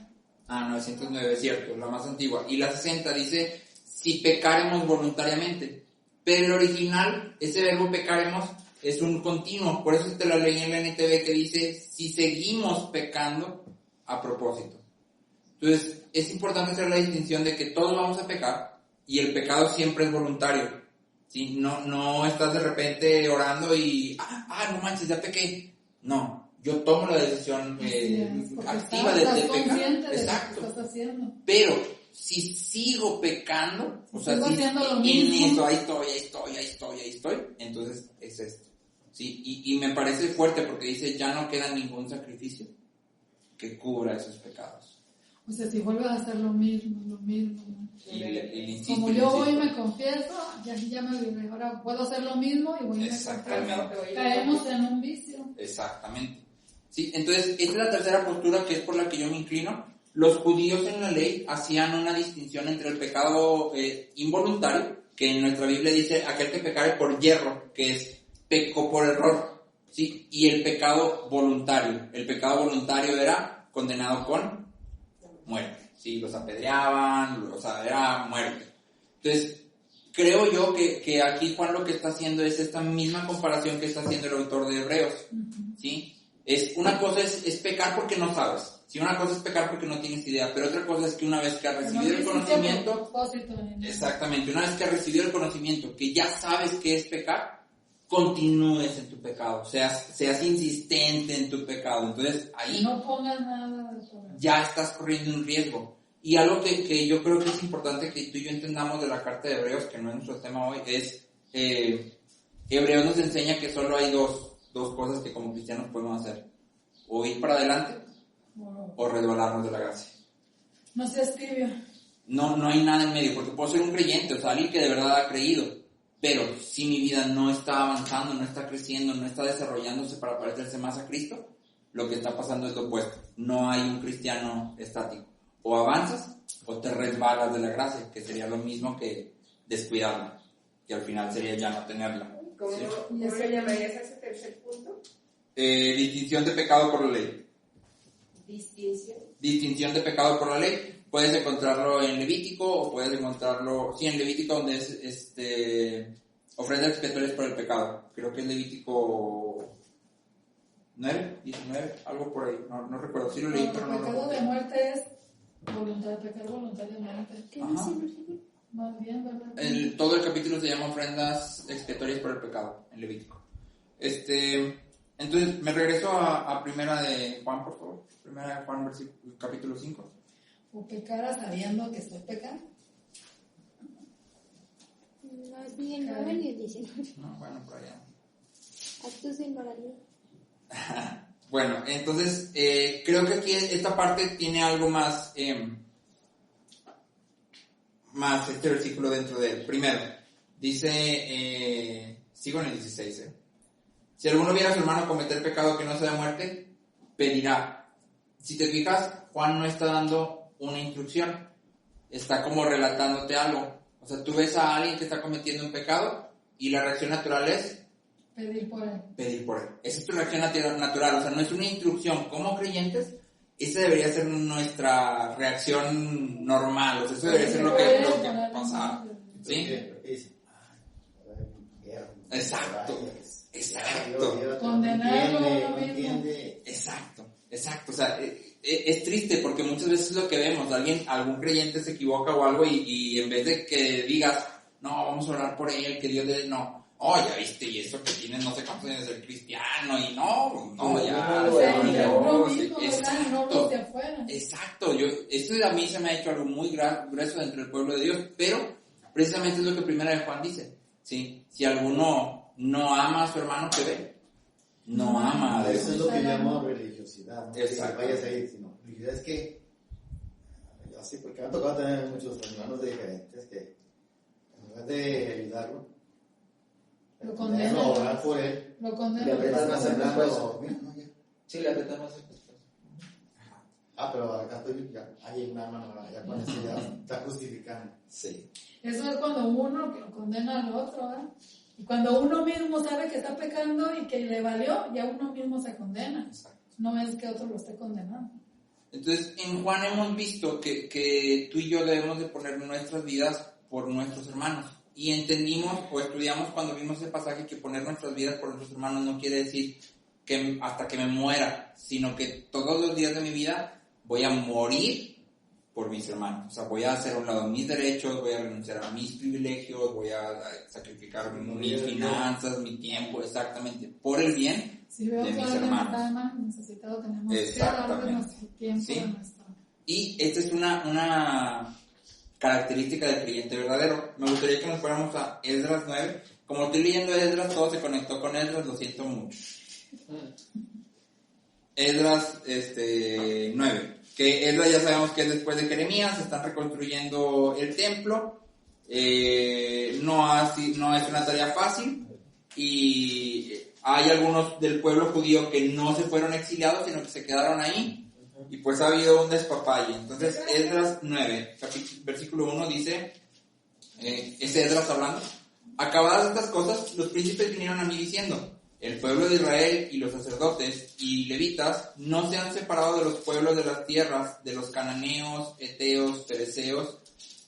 909, cierto, la más antigua. Y la 60 dice, si pecaremos voluntariamente. Pero el original, ese verbo pecaremos, es un continuo. Por eso te la leí en la NTV que dice, si seguimos pecando a propósito. Entonces, es importante hacer la distinción de que todos vamos a pecar y el pecado siempre es voluntario. ¿Sí? No estás de repente orando y, no manches, ya pequé. No, yo tomo la decisión activa de pecar. Exacto. De haciendo. Pero si sigo pecando, o sea, si en eso, ahí estoy, entonces es esto. ¿Sí? Y me parece fuerte porque dice, ya no queda ningún sacrificio que cubra esos pecados. O sea, si vuelves a hacer lo mismo. Y como yo voy y me confieso, ya me olvidé, ahora puedo hacer lo mismo y voy y me confieso. Caemos en un vicio. Exactamente. Sí, entonces, esta es la tercera postura que es por la que yo me inclino. Los judíos en la ley hacían una distinción entre el pecado involuntario, que en nuestra Biblia dice aquel que pecare por yerro, que es pecó por error, ¿sí? Y el pecado voluntario. El pecado voluntario era condenado con muerte. Sí, los apedreaban, era muerte. Entonces, creo yo que aquí Juan lo que está haciendo es esta misma comparación que está haciendo el autor de Hebreos, ¿sí? Una cosa es pecar porque no sabes, ¿sí? Una cosa es pecar porque no tienes idea, pero otra cosa es que una vez que has recibido el conocimiento, exactamente, una vez que has recibido el conocimiento, que ya sabes qué es pecar, continúes en tu pecado, seas insistente en tu pecado. Entonces ahí no pongas nada de eso. Ya estás corriendo un riesgo. Y algo que yo creo que es importante que tú y yo entendamos de la carta de Hebreos, que no es nuestro tema hoy, es Hebreos nos enseña que solo hay dos cosas que como cristianos podemos hacer: o ir para adelante o resbalarnos de la gracia. No seas tibio. No hay nada en medio, porque puedo ser un creyente, o sea, alguien que de verdad ha creído. Pero si mi vida no está avanzando, no está creciendo, no está desarrollándose para parecerse más a Cristo, lo que está pasando es lo opuesto. No hay un cristiano estático. O avanzas o te resbalas de la gracia, que sería lo mismo que descuidarla, que al final sería ya no tenerla. ¿Cómo le llamarías a ese tercer punto? Distinción de pecado por la ley. Distinción de pecado por la ley. Puedes encontrarlo en Levítico o puedes encontrarlo, en Levítico, donde es ofrendas expiatorias por el pecado. Creo que es Levítico 9, 19, algo por ahí, no recuerdo. Sí lo leí, pero no el pecado de muerte es pecar voluntariamente. Ajá. Más bien, ¿verdad? Todo el capítulo se llama ofrendas expiatorias por el pecado, en Levítico. Entonces, me regreso a primera de Juan, por favor. Primera de Juan, capítulo 5. O pecara sabiendo que estoy pecando. No es ni el 9 ni el 19. No, bueno, por allá. Actos de inmoralidad. Bueno, entonces, creo que aquí esta parte tiene algo más, más este versículo dentro de él. Primero, dice, sigo en el 16, si alguno viera a su hermano cometer pecado que no sea de muerte, pedirá. Si te fijas, Juan no está dando una instrucción, está como relatándote algo. O sea, tú ves a alguien que está cometiendo un pecado y la reacción natural es pedir por él. Esa es tu reacción natural, o sea, no es una instrucción. Como creyentes, esa debería ser nuestra reacción normal, o sea, eso debería ser lo que pasa. ¿Sí? Exacto. Condenarlo. Exacto. O sea, es triste porque muchas veces lo que vemos, algún creyente se equivoca o algo y en vez de que digas, no, vamos a orar por él, que Dios le... No. Oh, ya viste, y eso que tiene no sé cuántos años de ser cristiano, y Exacto, esto a mí se me ha hecho algo muy grueso dentro del pueblo de Dios, pero precisamente es lo que primera de Juan dice, ¿sí? Si alguno no ama a su hermano, ¿qué ve? No ama a Dios. Eso es lo que llamo religiosidad, ¿no? Exacto. Que vayas a ir, sino religiosidad es que, yo sí, porque me ha tocado tener muchos hermanos diferentes que, en lugar de ayudarlo, lo condena, orar por él, lo condena, le apretas más el brazo, sí, le apretas más el pescuezo. Pero acá estoy, ya hay una mano, ya con eso ya está justificando. Sí. Eso es cuando uno condena al otro, ¿eh? Y cuando uno mismo sabe que está pecando y que le valió, ya uno mismo se condena. Exacto. No es que otro lo esté condenando. Entonces, en Juan hemos visto que tú y yo debemos de poner nuestras vidas por nuestros hermanos. Y entendimos o estudiamos cuando vimos ese pasaje que poner nuestras vidas por nuestros hermanos no quiere decir que hasta que me muera, sino que todos los días de mi vida voy a morir por mis hermanos. O sea, voy a hacer a un lado mis derechos, voy a renunciar a mis privilegios, voy a sacrificar mis finanzas, mi tiempo, exactamente, por el bien de mis hermanos. Necesitado, tenemos que darle nuestro tiempo. ¿Sí? Nuestro... Y esta es una característica del creyente verdadero. Me gustaría que nos fuéramos a Esdras 9. Como estoy leyendo Esdras, todo se conectó con Esdras, lo siento mucho. Esdras 9. Que Esdras ya sabemos que es después de Jeremías, están reconstruyendo el templo. No es una tarea fácil. Y hay algunos del pueblo judío que no se fueron exiliados, sino que se quedaron ahí. Y pues ha habido un despapalle. Entonces, Esdras 9, versículo 1 dice, es Esdras hablando, acabadas estas cosas, los príncipes vinieron a mí diciendo, el pueblo de Israel y los sacerdotes y levitas no se han separado de los pueblos de las tierras, de los cananeos, eteos, fereceos,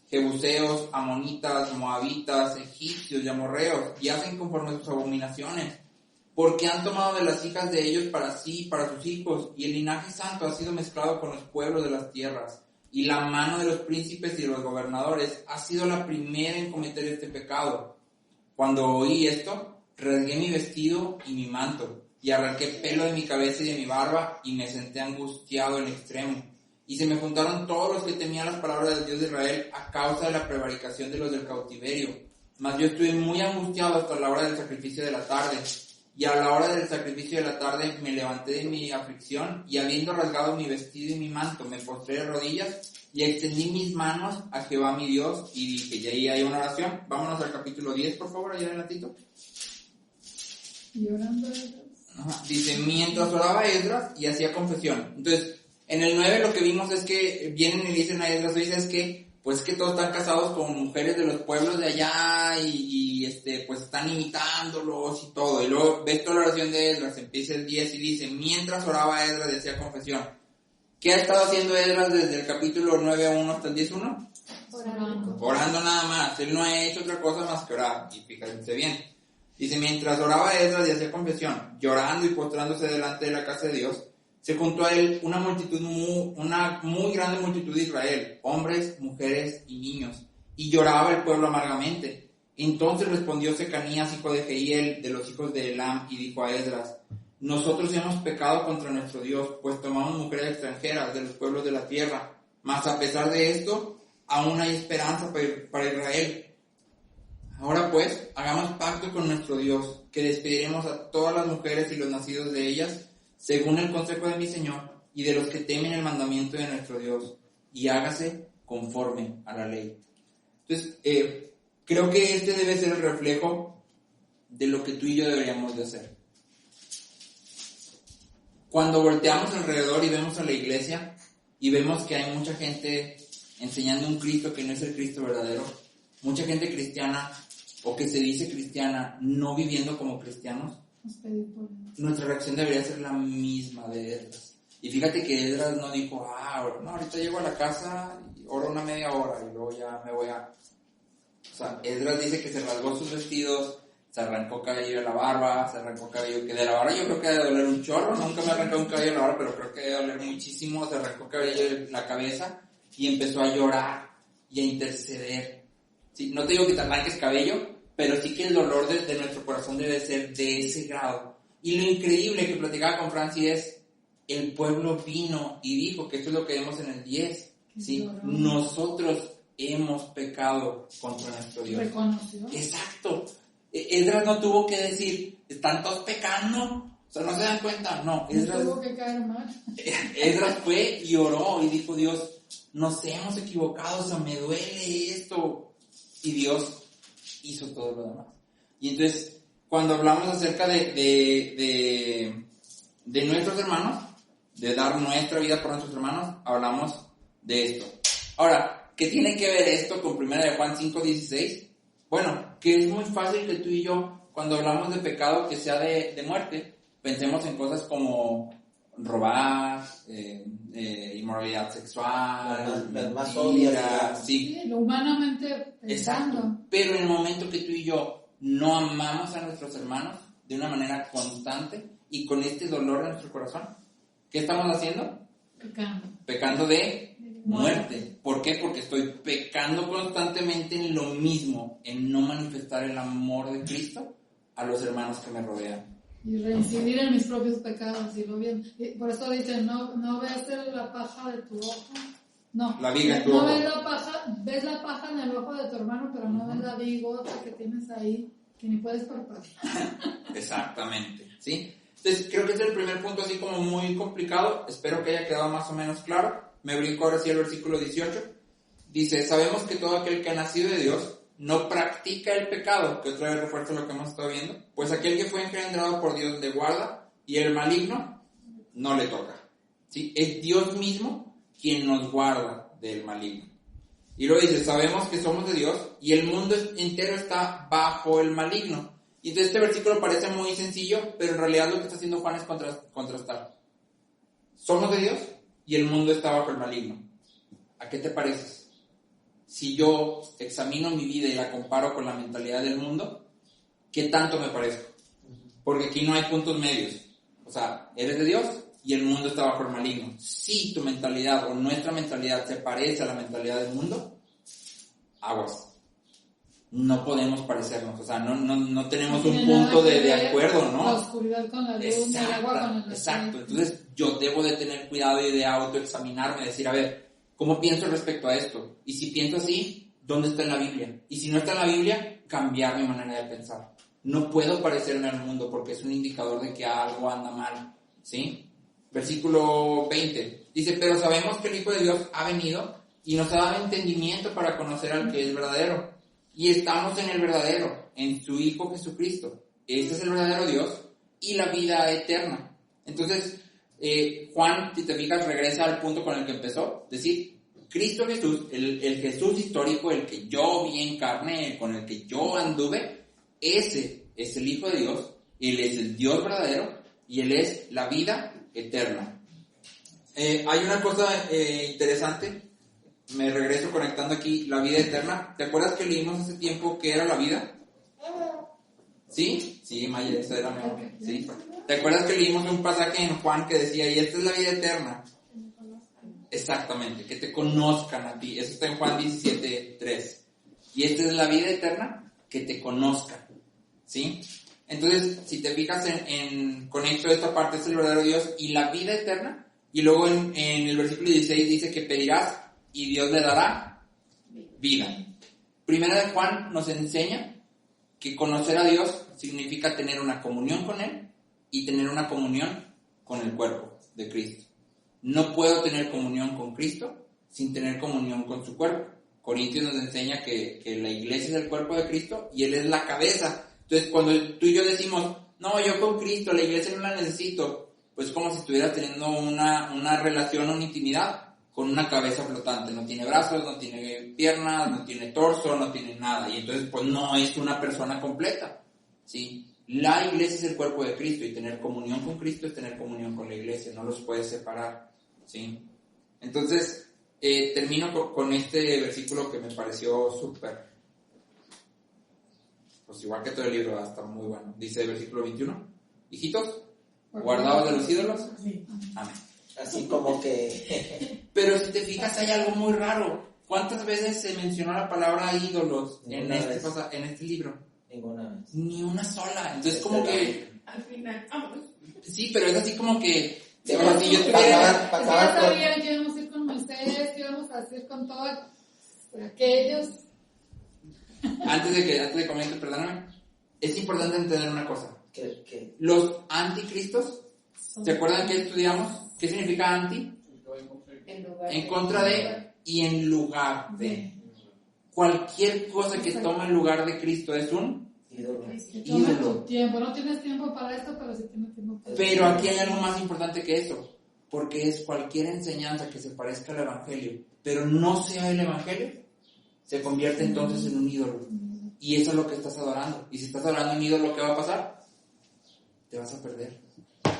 jebuseos, amonitas, moabitas, egipcios y amorreos, y hacen conforme a sus abominaciones. Porque han tomado de las hijas de ellos para sí y para sus hijos, y el linaje santo ha sido mezclado con los pueblos de las tierras, y la mano de los príncipes y de los gobernadores ha sido la primera en cometer este pecado. Cuando oí esto, rasgué mi vestido y mi manto, y arranqué pelo de mi cabeza y de mi barba, y me senté angustiado en extremo. Y se me juntaron todos los que temían las palabras del Dios de Israel a causa de la prevaricación de los del cautiverio. Mas yo estuve muy angustiado hasta la hora del sacrificio de la tarde. Y a la hora del sacrificio de la tarde me levanté de mi aflicción y habiendo rasgado mi vestido y mi manto me postré de rodillas y extendí mis manos a Jehová mi Dios y dije, y ahí hay una oración. Vámonos al capítulo 10, por favor, allá adelantito. Y orando Dice, mientras oraba Esdras y hacía confesión. Entonces, en el 9 lo que vimos es que vienen y dicen a Esdras, oye, es que, pues que todos están casados con mujeres de los pueblos de allá y pues están imitándolos y todo. Y luego ves toda la oración de Esdras, empieza el 10 y dice, mientras oraba Esdras y hacía confesión. ¿Qué ha estado haciendo Esdras desde el capítulo 9:1 hasta el 10:1? Orando nada más. Él no ha hecho otra cosa más que orar. Y fíjense bien. Dice, mientras oraba Esdras y hacía confesión, llorando y postrándose delante de la casa de Dios, se juntó a él una muy grande multitud de Israel, hombres, mujeres y niños, y lloraba el pueblo amargamente. Entonces respondió Secanías, hijo de Jehiel, de los hijos de Elam, y dijo a Esdras, nosotros hemos pecado contra nuestro Dios, pues tomamos mujeres extranjeras de los pueblos de la tierra, mas a pesar de esto, aún hay esperanza para Israel. Ahora pues, hagamos pacto con nuestro Dios, que despediremos a todas las mujeres y los nacidos de ellas, según el consejo de mi Señor, y de los que temen el mandamiento de nuestro Dios, y hágase conforme a la ley. Entonces, creo que este debe ser el reflejo de lo que tú y yo deberíamos de hacer. Cuando volteamos alrededor y vemos a la iglesia, y vemos que hay mucha gente enseñando un Cristo que no es el Cristo verdadero, mucha gente cristiana, o que se dice cristiana, no viviendo como cristianos, nuestra reacción debería ser la misma de Esdras. Y fíjate que Esdras no dijo, ahorita llego a la casa, y oro una media hora, y luego ya me voy a... O sea, Esdras dice que se rasgó sus vestidos, se arrancó cabello de la barba, se arrancó cabello que de la barba yo creo que debe doler un chorro, nunca me arrancó un cabello de la barba, pero creo que debe doler muchísimo, se arrancó cabello de la cabeza, y empezó a llorar y a interceder. Sí, no te digo que te arranques cabello, pero sí que el dolor de nuestro corazón debe ser de ese grado. Y lo increíble que platicaba con Francis es, el pueblo vino y dijo, que esto es lo que vemos en el 10, ¿sí? Nosotros hemos pecado contra nuestro Dios. Reconoció. Exacto. Esdras no tuvo que decir, ¿están todos pecando? O sea, ¿no se dan cuenta? No, Esdras tuvo que caer mal. Esdras fue y oró y dijo, Dios, nos hemos equivocado, o sea, me duele esto. Y Dios hizo todo lo demás. Y entonces, cuando hablamos acerca de nuestros hermanos, de dar nuestra vida por nuestros hermanos, hablamos de esto. Ahora, ¿qué tiene que ver esto con 1 Juan 5:16? Bueno, que es muy fácil que tú y yo, cuando hablamos de pecado que sea de muerte, pensemos en cosas como robar, inmoralidad sexual, las más obvias, sí, lo humanamente pensando. Exacto. Pero en el momento que tú y yo no amamos a nuestros hermanos de una manera constante y con este dolor en nuestro corazón, ¿qué estamos haciendo? Pecando de muerte. ¿Por qué? Porque estoy pecando constantemente en lo mismo, en no manifestar el amor de Cristo a los hermanos que me rodean. Y reincidir en mis propios pecados. Y por eso dicen, no veas la paja de tu ojo. No, la viga en tu ojo. No ves la paja en el ojo de tu hermano, pero no ves la bigota que tienes ahí, que ni puedes parpadear. Exactamente, ¿sí? Entonces, creo que este es el primer punto así como muy complicado. Espero que haya quedado más o menos claro. Me brinco ahora sí al versículo 18. Dice, sabemos que todo aquel que ha nacido de Dios no practica el pecado, que otra vez refuerza lo que hemos estado viendo, pues aquel que fue engendrado por Dios le guarda y el maligno no le toca. ¿Sí? Es Dios mismo quien nos guarda del maligno. Y luego dice, sabemos que somos de Dios y el mundo entero está bajo el maligno. Y entonces este versículo parece muy sencillo, pero en realidad lo que está haciendo Juan es contrastar. Somos de Dios y el mundo está bajo el maligno. ¿A qué te pareces? Si yo examino mi vida y la comparo con la mentalidad del mundo, ¿qué tanto me parezco? Porque aquí no hay puntos medios. O sea, eres de Dios y el mundo está bajo el maligno. Si tu mentalidad o nuestra mentalidad se parece a la mentalidad del mundo, aguas. No podemos parecernos. O sea, no tenemos un punto de acuerdo, ¿no? La oscuridad con la luz, el agua con el exacto. Entonces, yo debo de tener cuidado y de autoexaminarme, decir, a ver, ¿cómo pienso respecto a esto? Y si pienso así, ¿dónde está en la Biblia? Y si no está en la Biblia, cambiar mi manera de pensar. No puedo parecerme al mundo porque es un indicador de que algo anda mal, ¿sí? Versículo 20. Dice, pero sabemos que el Hijo de Dios ha venido y nos ha dado entendimiento para conocer al que es verdadero. Y estamos en el verdadero, en su Hijo Jesucristo. Este es el verdadero Dios y la vida eterna. Entonces, Juan, si te fijas, regresa al punto con el que empezó, es decir, Cristo Jesús, el Jesús histórico, el que yo vi en carne, con el que yo anduve, ese es el Hijo de Dios, Él es el Dios verdadero y Él es la vida eterna. Hay una cosa interesante, me regreso conectando aquí, la vida eterna. ¿Te acuerdas que leímos hace tiempo qué era la vida? ¿Sí? Sí, Maya, esa era mi... ¿Sí? ¿Te acuerdas que leímos un pasaje en Juan que decía, y esta es la vida eterna? Exactamente, que te conozcan a ti. Eso está en Juan 17:3. Y esta es la vida eterna, que te conozcan. ¿Sí? Entonces, si te fijas conecto esta parte, es el verdadero Dios y la vida eterna. Y luego en el versículo 16 dice que pedirás y Dios le dará vida. Primera de Juan nos enseña que conocer a Dios significa tener una comunión con Él y tener una comunión con el cuerpo de Cristo. No puedo tener comunión con Cristo sin tener comunión con su cuerpo. Corintios nos enseña que la iglesia es el cuerpo de Cristo y Él es la cabeza. Entonces, cuando tú y yo decimos, no, yo con Cristo, la iglesia no la necesito, pues como si estuvieras teniendo una relación, una intimidad con una cabeza flotante. No tiene brazos, no tiene piernas, no tiene torso, no tiene nada. Y entonces, pues no es una persona completa, ¿sí? La iglesia es el cuerpo de Cristo y tener comunión con Cristo es tener comunión con la iglesia. No los puedes separar, ¿sí? Entonces, termino con este versículo que me pareció súper, pues igual que todo el libro, está muy bueno. Dice el versículo 21, hijitos, guardaos de los ídolos. Amén. Así como que... Pero si te fijas, hay algo muy raro. ¿Cuántas veces se mencionó la palabra ídolos en este libro? Ninguna vez. Ni una sola. Entonces, como que... Al final, vamos. Sí, pero es así como que... Sí, como si yo tuviera... Ya sabían que íbamos a ir con Moisés, que íbamos a hacer con todos aquellos. Antes de comentar, perdóname, es importante entender una cosa. ¿Qué? Los anticristos, ¿se acuerdan que estudiamos? ¿Qué significa anti? En contra de y en lugar de. Cualquier cosa que toma el lugar de Cristo es un Toma tu tiempo, no tienes tiempo para esto, pero sí tienes tiempo para esto. Pero aquí hay algo más importante que eso, porque es cualquier enseñanza que se parezca al Evangelio, pero no sea el Evangelio, se convierte entonces en un ídolo. Y eso es lo que estás adorando. Y si estás adorando un ídolo, ¿qué va a pasar? Te vas a perder.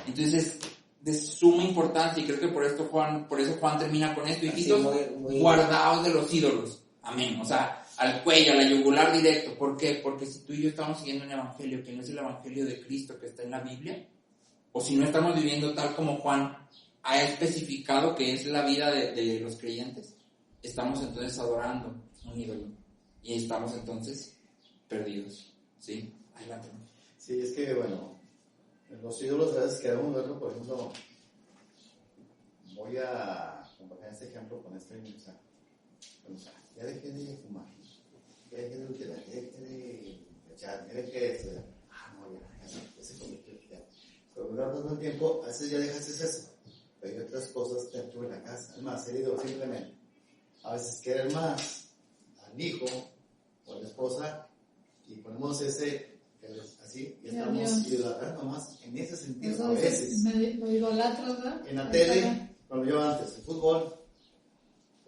Entonces es de suma importancia, y creo que por eso Juan termina con esto, hijitos, guardaos de los ídolos. Amén. O sea, al cuello, a la yugular directo. ¿Por qué? Porque si tú y yo estamos siguiendo un evangelio que no es el evangelio de Cristo que está en la Biblia, o si no estamos viviendo tal como Juan ha especificado que es la vida de los creyentes, estamos entonces adorando un ídolo y estamos entonces perdidos. ¿Sí? Adelante. Sí, es que, bueno, los ídolos a veces queremos verlo, por ejemplo, voy a comparar este ejemplo con este mensaje. Ya dejé de fumar, ya dejé de utilizar, ya dejé de echar, ya dejé de estudiar. No, ya se convirtió ya. Pero durante un tiempo, a veces ya dejaste eso, pero hay otras cosas que actúan en la casa. Es más, herido simplemente. A veces querer más al hijo o a la esposa y ponemos ese así y estamos idolatrando más en ese sentido. Eso a veces. Lo idolatras, ¿verdad? En la tele, cuando yo antes, el fútbol.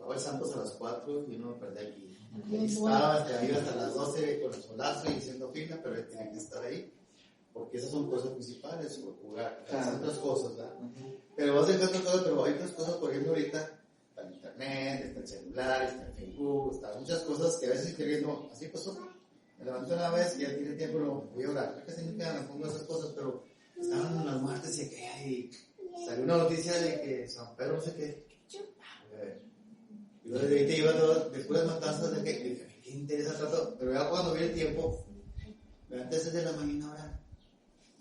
El Santos a las 4 y uno me perdí aquí. Estaba ahí hasta las 12 con el solazo y haciendo fila, pero él tiene que estar ahí. Porque esas son cosas principales, jugar, hacer otras cosas, ¿verdad? Pero vas dejando cosas, pero hay otras cosas, por ejemplo, ahorita está el internet, está el celular, está el Facebook, está muchas cosas que a veces queriendo, así pasó. Me levanté una vez y ya tiene tiempo, lo voy a orar. ¿Qué significa? Me pongo esas cosas, pero estaban en las muertes y que hay, salió una noticia de que San Pedro no sé qué. Y luego de ahí te iba todo, de puras matanzas de que qué interesa tanto, pero ya cuando viene el tiempo, me levanté a 6 de la mañana ahora.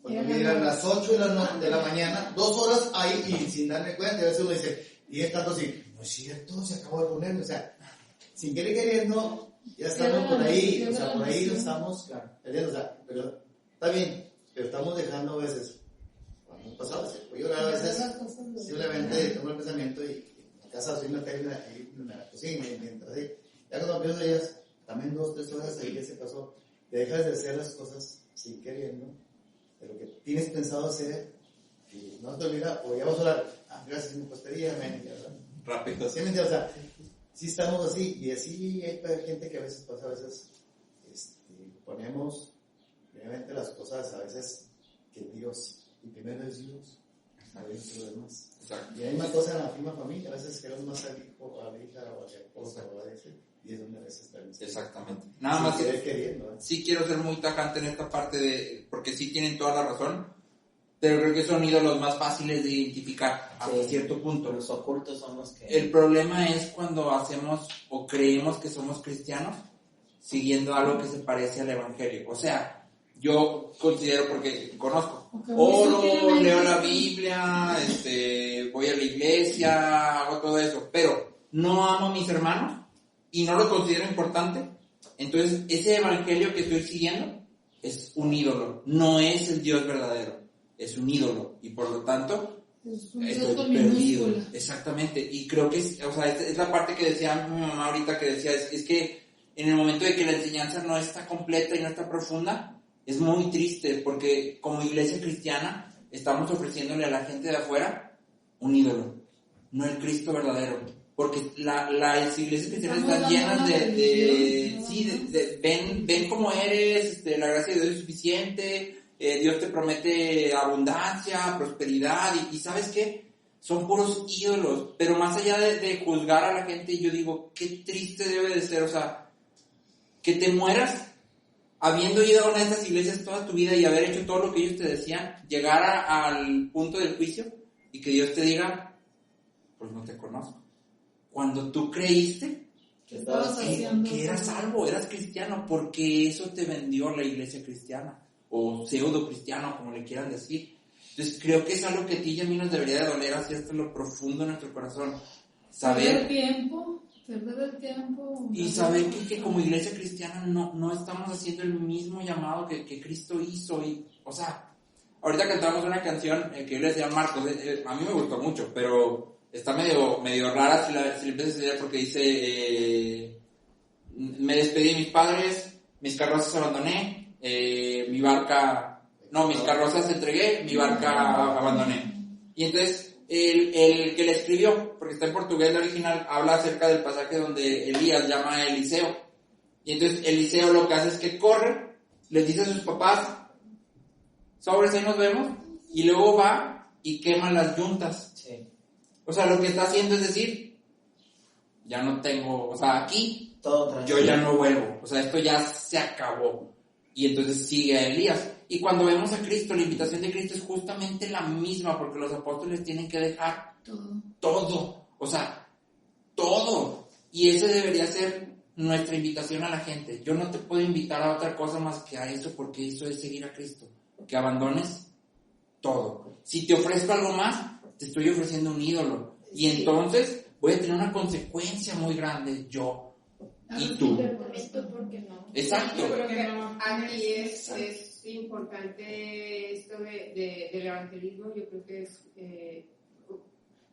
Cuando me dieron las 8 de la mañana, 2 horas ahí y sin darme cuenta, y a veces uno dice, y es tanto así, no es cierto, se acabó de ponerme, o sea, sin querer queriendo, ya estamos por ahí, o sea, por ahí lo estamos, o sea, pero está bien, pero estamos dejando a veces, cuando hemos pasado, yo a veces simplemente tomo el pensamiento y casa soy una tela ahí en la cocina y mientras ahí, ya cuando empiezo ellas, también 2-3 horas ahí ya se pasó, dejas de hacer las cosas sin queriendo, de lo que tienes pensado hacer, y no te olvidas, o ya vas a hablar, gracias, mi postería, ¿verdad? Rápido. ¿Sí me entiendes? O sea, sí estamos así, y así hay gente que a veces pasa, ponemos, obviamente, las cosas a veces que Dios, y primero es Dios, a veces lo demás. Exacto. Y hay una cosa en la misma familia, a veces queremos más al hijo, a la hija, o a la esposa, o a ese, y es donde a veces está el Exactamente. Nada más que queriendo, sí quiero ser muy tajante en esta parte porque sí tienen toda la razón, pero creo que son ídolos más fáciles de identificar hasta cierto punto. Los ocultos son los que... El problema es cuando hacemos o creemos que somos cristianos siguiendo algo que se parece al evangelio. O sea, yo considero, porque conozco, oro, leo la Biblia, voy a la iglesia, hago todo eso, pero no amo a mis hermanos y no lo considero importante. Entonces, ese evangelio que estoy siguiendo es un ídolo, no es el Dios verdadero, es un ídolo y por lo tanto estoy perdido. Exactamente, y creo que es la parte que decía mi mamá ahorita, que decía, es que en el momento de que la enseñanza no está completa y no está profunda, es muy triste, porque como iglesia cristiana estamos ofreciéndole a la gente de afuera un ídolo, no el Cristo verdadero, porque las iglesias cristianas están llenas ven cómo eres, la gracia de Dios es suficiente, Dios te promete abundancia, prosperidad, y ¿sabes qué? Son puros ídolos, pero más allá de juzgar a la gente, yo digo, qué triste debe de ser, o sea, que te mueras habiendo ido a una de esas iglesias toda tu vida y haber hecho todo lo que ellos te decían, llegar al punto del juicio y que Dios te diga, pues no te conozco. Cuando tú creíste que eras salvo, eras cristiano, porque eso te vendió la iglesia cristiana, o pseudo cristiano, como le quieran decir. Entonces creo que es algo que a ti y a mí nos debería de doler así hasta lo profundo de nuestro corazón. Saber perder el tiempo. Y saber que como iglesia cristiana no estamos haciendo el mismo llamado que Cristo hizo. O sea, ahorita cantamos una canción que yo le decía a Marcos, a mí me gustó mucho, pero está medio rara si la empiezas a leer, porque dice, me despedí de mis padres, mis carrozas abandoné, mis carrozas entregué, mi barca abandoné. Y entonces el que le escribió, porque está en portugués el original, habla acerca del pasaje donde Elías llama a Eliseo. Y entonces Eliseo lo que hace es que corre, les dice a sus papás, sobres, ahí nos vemos, y luego va y quema las yuntas. Sí. O sea, lo que está haciendo es decir, ya no tengo, o sea, aquí todo yo ya no vuelvo, o sea, esto ya se acabó. Y entonces sigue a Elías. Y cuando vemos a Cristo, la invitación de Cristo es justamente la misma, porque los apóstoles tienen que dejar todo, o sea, todo. Y esa debería ser nuestra invitación a la gente. Yo no te puedo invitar a otra cosa más que a esto, porque eso es seguir a Cristo, que abandones todo. Si te ofrezco algo más, te estoy ofreciendo un ídolo. Y entonces voy a tener una consecuencia muy grande, yo y tú. Exacto. Yo creo que aquí es importante esto del evangelismo. Yo creo que es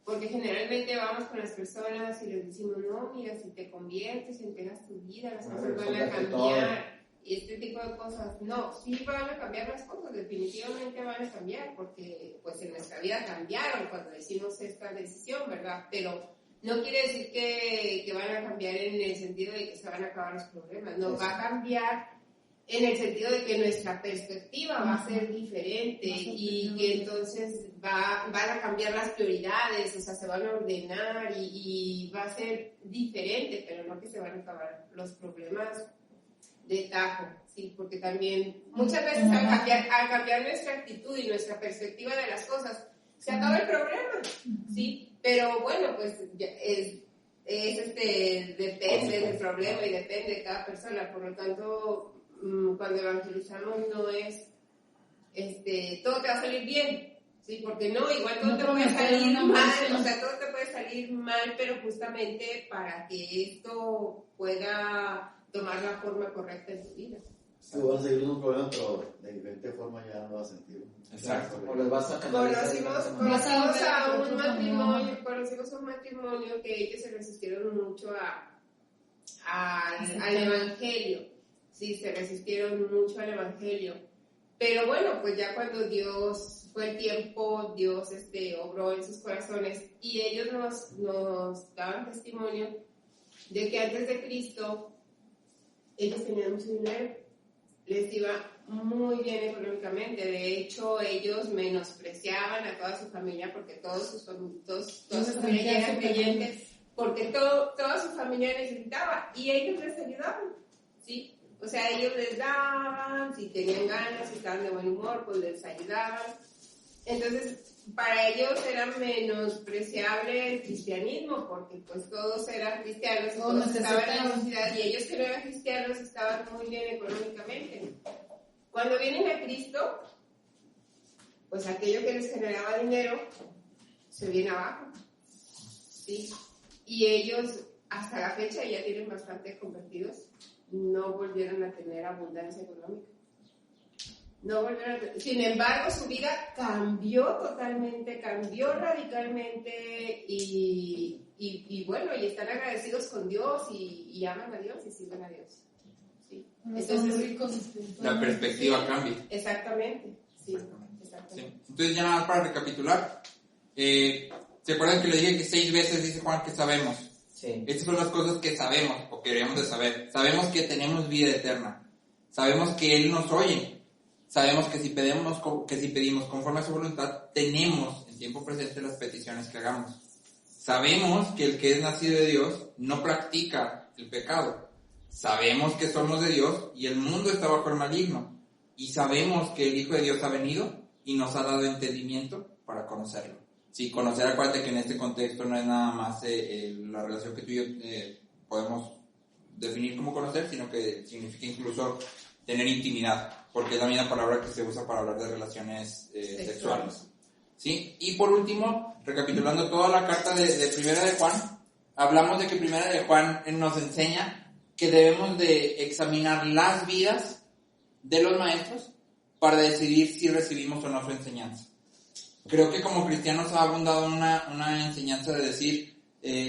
porque generalmente vamos con las personas y les decimos, no, mira, si te conviertes, entregas tu vida, las cosas van a cambiar, y este tipo de cosas. No, sí van a cambiar las cosas, definitivamente van a cambiar, porque pues en nuestra vida cambiaron cuando hicimos esta decisión, ¿verdad? Pero no quiere decir que van a cambiar en el sentido de que se van a acabar los problemas. No, va a cambiar en el sentido de que nuestra perspectiva va a ser diferente y que entonces van a cambiar las prioridades, o sea, se van a ordenar y va a ser diferente, pero no que se van a acabar los problemas de tajo, ¿sí? Porque también muchas veces al cambiar nuestra actitud y nuestra perspectiva de las cosas, se acaba el problema, ¿sí? Pero bueno, pues depende del problema y depende de cada persona. Por lo tanto, cuando evangelizamos no es todo te va a salir bien, ¿sí? Porque igual todo te puede salir mal, o sea, todo te puede salir mal, pero justamente para que esto pueda tomar la forma correcta en tu vida. Tú vas a seguir un problema, pero de diferente forma ya no vas a sentir. Exacto. O les vas a conocimos un matrimonio que ellos se resistieron mucho al evangelio. Sí, se resistieron mucho al evangelio. Pero bueno, pues ya cuando Dios fue el tiempo, Dios obró en sus corazones y ellos nos daban testimonio de que antes de Cristo ellos tenían mucho dinero, les iba muy bien económicamente. De hecho, ellos menospreciaban a toda su familia porque toda su familia eran creyentes, porque toda su familia necesitaba y ellos les ayudaban, ¿sí? O sea, ellos les daban, si tenían ganas, si estaban de buen humor, pues les ayudaban. Entonces, para ellos era menospreciable el cristianismo, porque pues todos eran cristianos, todos estaban en la sociedad, y ellos que no eran cristianos estaban muy bien económicamente. Cuando vienen a Cristo, pues aquello que les generaba dinero se viene abajo, ¿sí? Y ellos, hasta la fecha, ya tienen bastante convertidos, no volvieron a tener abundancia económica. Sin embargo, su vida cambió totalmente, cambió radicalmente y bueno, y están agradecidos con Dios y aman a Dios y sirven a Dios. ¿Sí? Entonces, la perspectiva cambia. Exactamente, sí. Sí. Entonces, ya nada más para recapitular, ¿se acuerdan que le dije que 6 veces dice Juan que sabemos? Sí. Estas son las cosas que sabemos o que deberíamos de saber. Sabemos que tenemos vida eterna. Sabemos que Él nos oye. Sabemos que si pedimos conforme a su voluntad, tenemos en tiempo presente las peticiones que hagamos. Sabemos que el que es nacido de Dios no practica el pecado. Sabemos que somos de Dios y el mundo está bajo el maligno. Y sabemos que el Hijo de Dios ha venido y nos ha dado entendimiento para conocerlo. Sí, conocer, acuérdate que en este contexto no es nada más la relación que tú y yo podemos definir como conocer, sino que significa incluso tener intimidad, porque es la misma palabra que se usa para hablar de relaciones sexuales. ¿Sí? Y por último, recapitulando toda la carta de Primera de Juan, hablamos de que Primera de Juan nos enseña que debemos de examinar las vidas de los maestros para decidir si recibimos o no su enseñanza. Creo que como cristianos ha abundado una enseñanza de decir,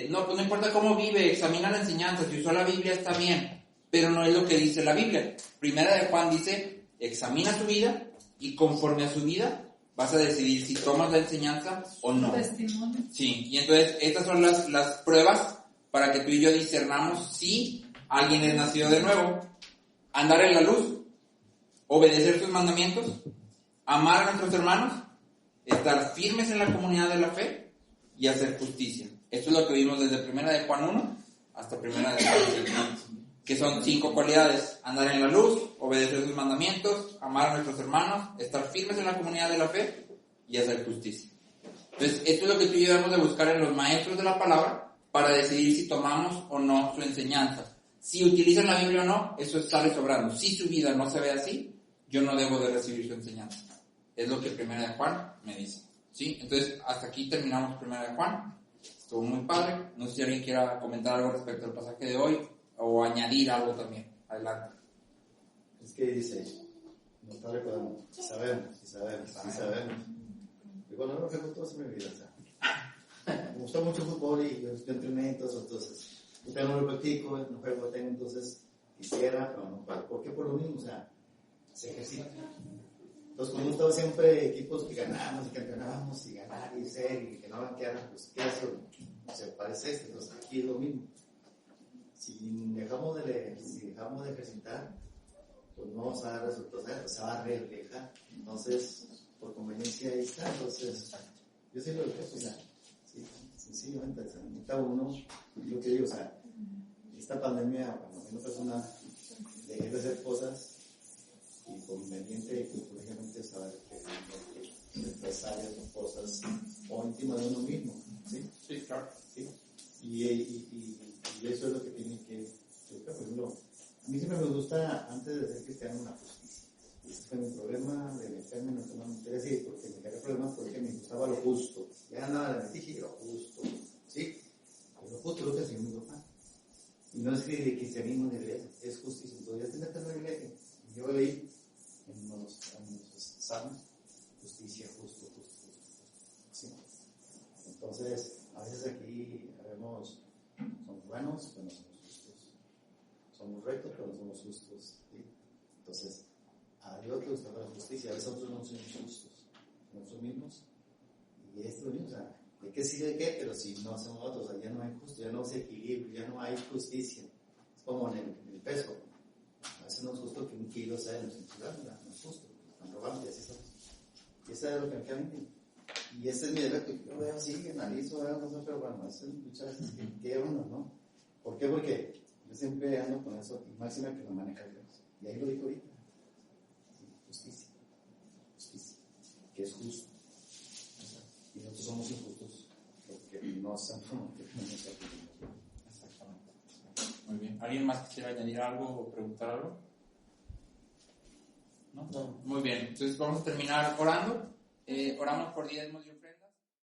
no, pues no importa cómo vive, examina la enseñanza, si usó la Biblia está bien, pero no es lo que dice la Biblia. Primera de Juan dice, examina tu vida y conforme a su vida vas a decidir si tomas la enseñanza o no. Testimonio. Sí, y entonces estas son las pruebas para que tú y yo discernamos si alguien es nacido de nuevo. Andar en la luz, obedecer sus mandamientos, amar a nuestros hermanos, estar firmes en la comunidad de la fe y hacer justicia. Esto es lo que vimos desde Primera de Juan 1 hasta Primera de Juan 5, que son 5 cualidades: andar en la luz, obedecer sus mandamientos, amar a nuestros hermanos, estar firmes en la comunidad de la fe y hacer justicia. Entonces, esto es lo que tú y yo debemos de buscar en los maestros de la palabra para decidir si tomamos o no su enseñanza. Si utilizan la Biblia o no, eso sale sobrando. Si su vida no se ve así, yo no debo de recibir su enseñanza. Es lo que Primera de Juan me dice. ¿Sí? Entonces, hasta aquí terminamos Primera de Juan. Estuvo muy padre. No sé si alguien quiera comentar algo respecto al pasaje de hoy o añadir algo también. Adelante. Es que dice, no está recordando, si sabemos. Y cuando no me todo se me olvida. O sea, me gusta mucho el fútbol y yo entrené, entonces yo no lo practico, no juego, entonces quisiera, pero no puedo. ¿Por qué? Por lo mismo, o sea, se ejercita. Entonces, como estaba siempre equipos que ganamos y campeonábamos y ganar y ser y que no van a quedar, pues, ¿qué eso? Se parece esto. Entonces, aquí es lo mismo. Si dejamos de ejercitar, pues no vamos a dar resultados, se va a reflejar. Entonces, por conveniencia ahí está. Entonces, yo sí lo dejo, o sea, sí, sencillamente, o sea, necesita uno, lo que digo, o sea, esta pandemia, cuando una persona deje de hacer cosas, y conveniente culturalmente saber que necesarias son cosas o íntimas de uno mismo, ¿sí? Sí, claro. ¿Sí? Y eso es lo que tiene que, por ejemplo, a mí siempre me gusta, antes de ser cristiano, una justicia. Ese fue mi problema de meterme en lo que no me interesa, porque me quedé problemas porque me gustaba lo justo. Ya nada de metí, lo justo, ¿sí? Lo justo es lo que el Señor me papá. Y no es que de cristianismo de iglesia, es justicia. Entonces ya te metes en la iglesia. Yo leí en los salmos, justicia, justo. ¿Sí? Entonces, a veces aquí vemos, somos buenos, pero no somos justos. Somos rectos, pero no somos justos. ¿Sí? Entonces, a Dios le gusta la justicia. justicia. A veces nosotros no somos justos nosotros mismos. Y esto es lo mismo, o sea, hay que decir de qué, pero si no hacemos otros, o sea, ya no hay justo, ya no hay equilibrio, ya no hay justicia. Es como en el peso. A veces no es justo que un kilo sea de nuestra ciudad, no es justo, están robando y así estamos. Y eso es lo que me queda a mí. Y ese es mi defecto, yo veo así, analizo, no sé, pero bueno, eso es muchas veces que qué onda, ¿no? ¿Por qué? Porque yo siempre ando con eso, y máxima que lo maneja Dios. Y ahí lo digo ahorita. Sí, justicia, que es justo. Y nosotros somos injustos porque no hacemos como que tenemos que hacer. Exactamente. Muy bien. ¿Alguien más quisiera añadir algo o preguntar algo? ¿No? Muy bien. Entonces vamos a terminar orando. Oramos por diezmos y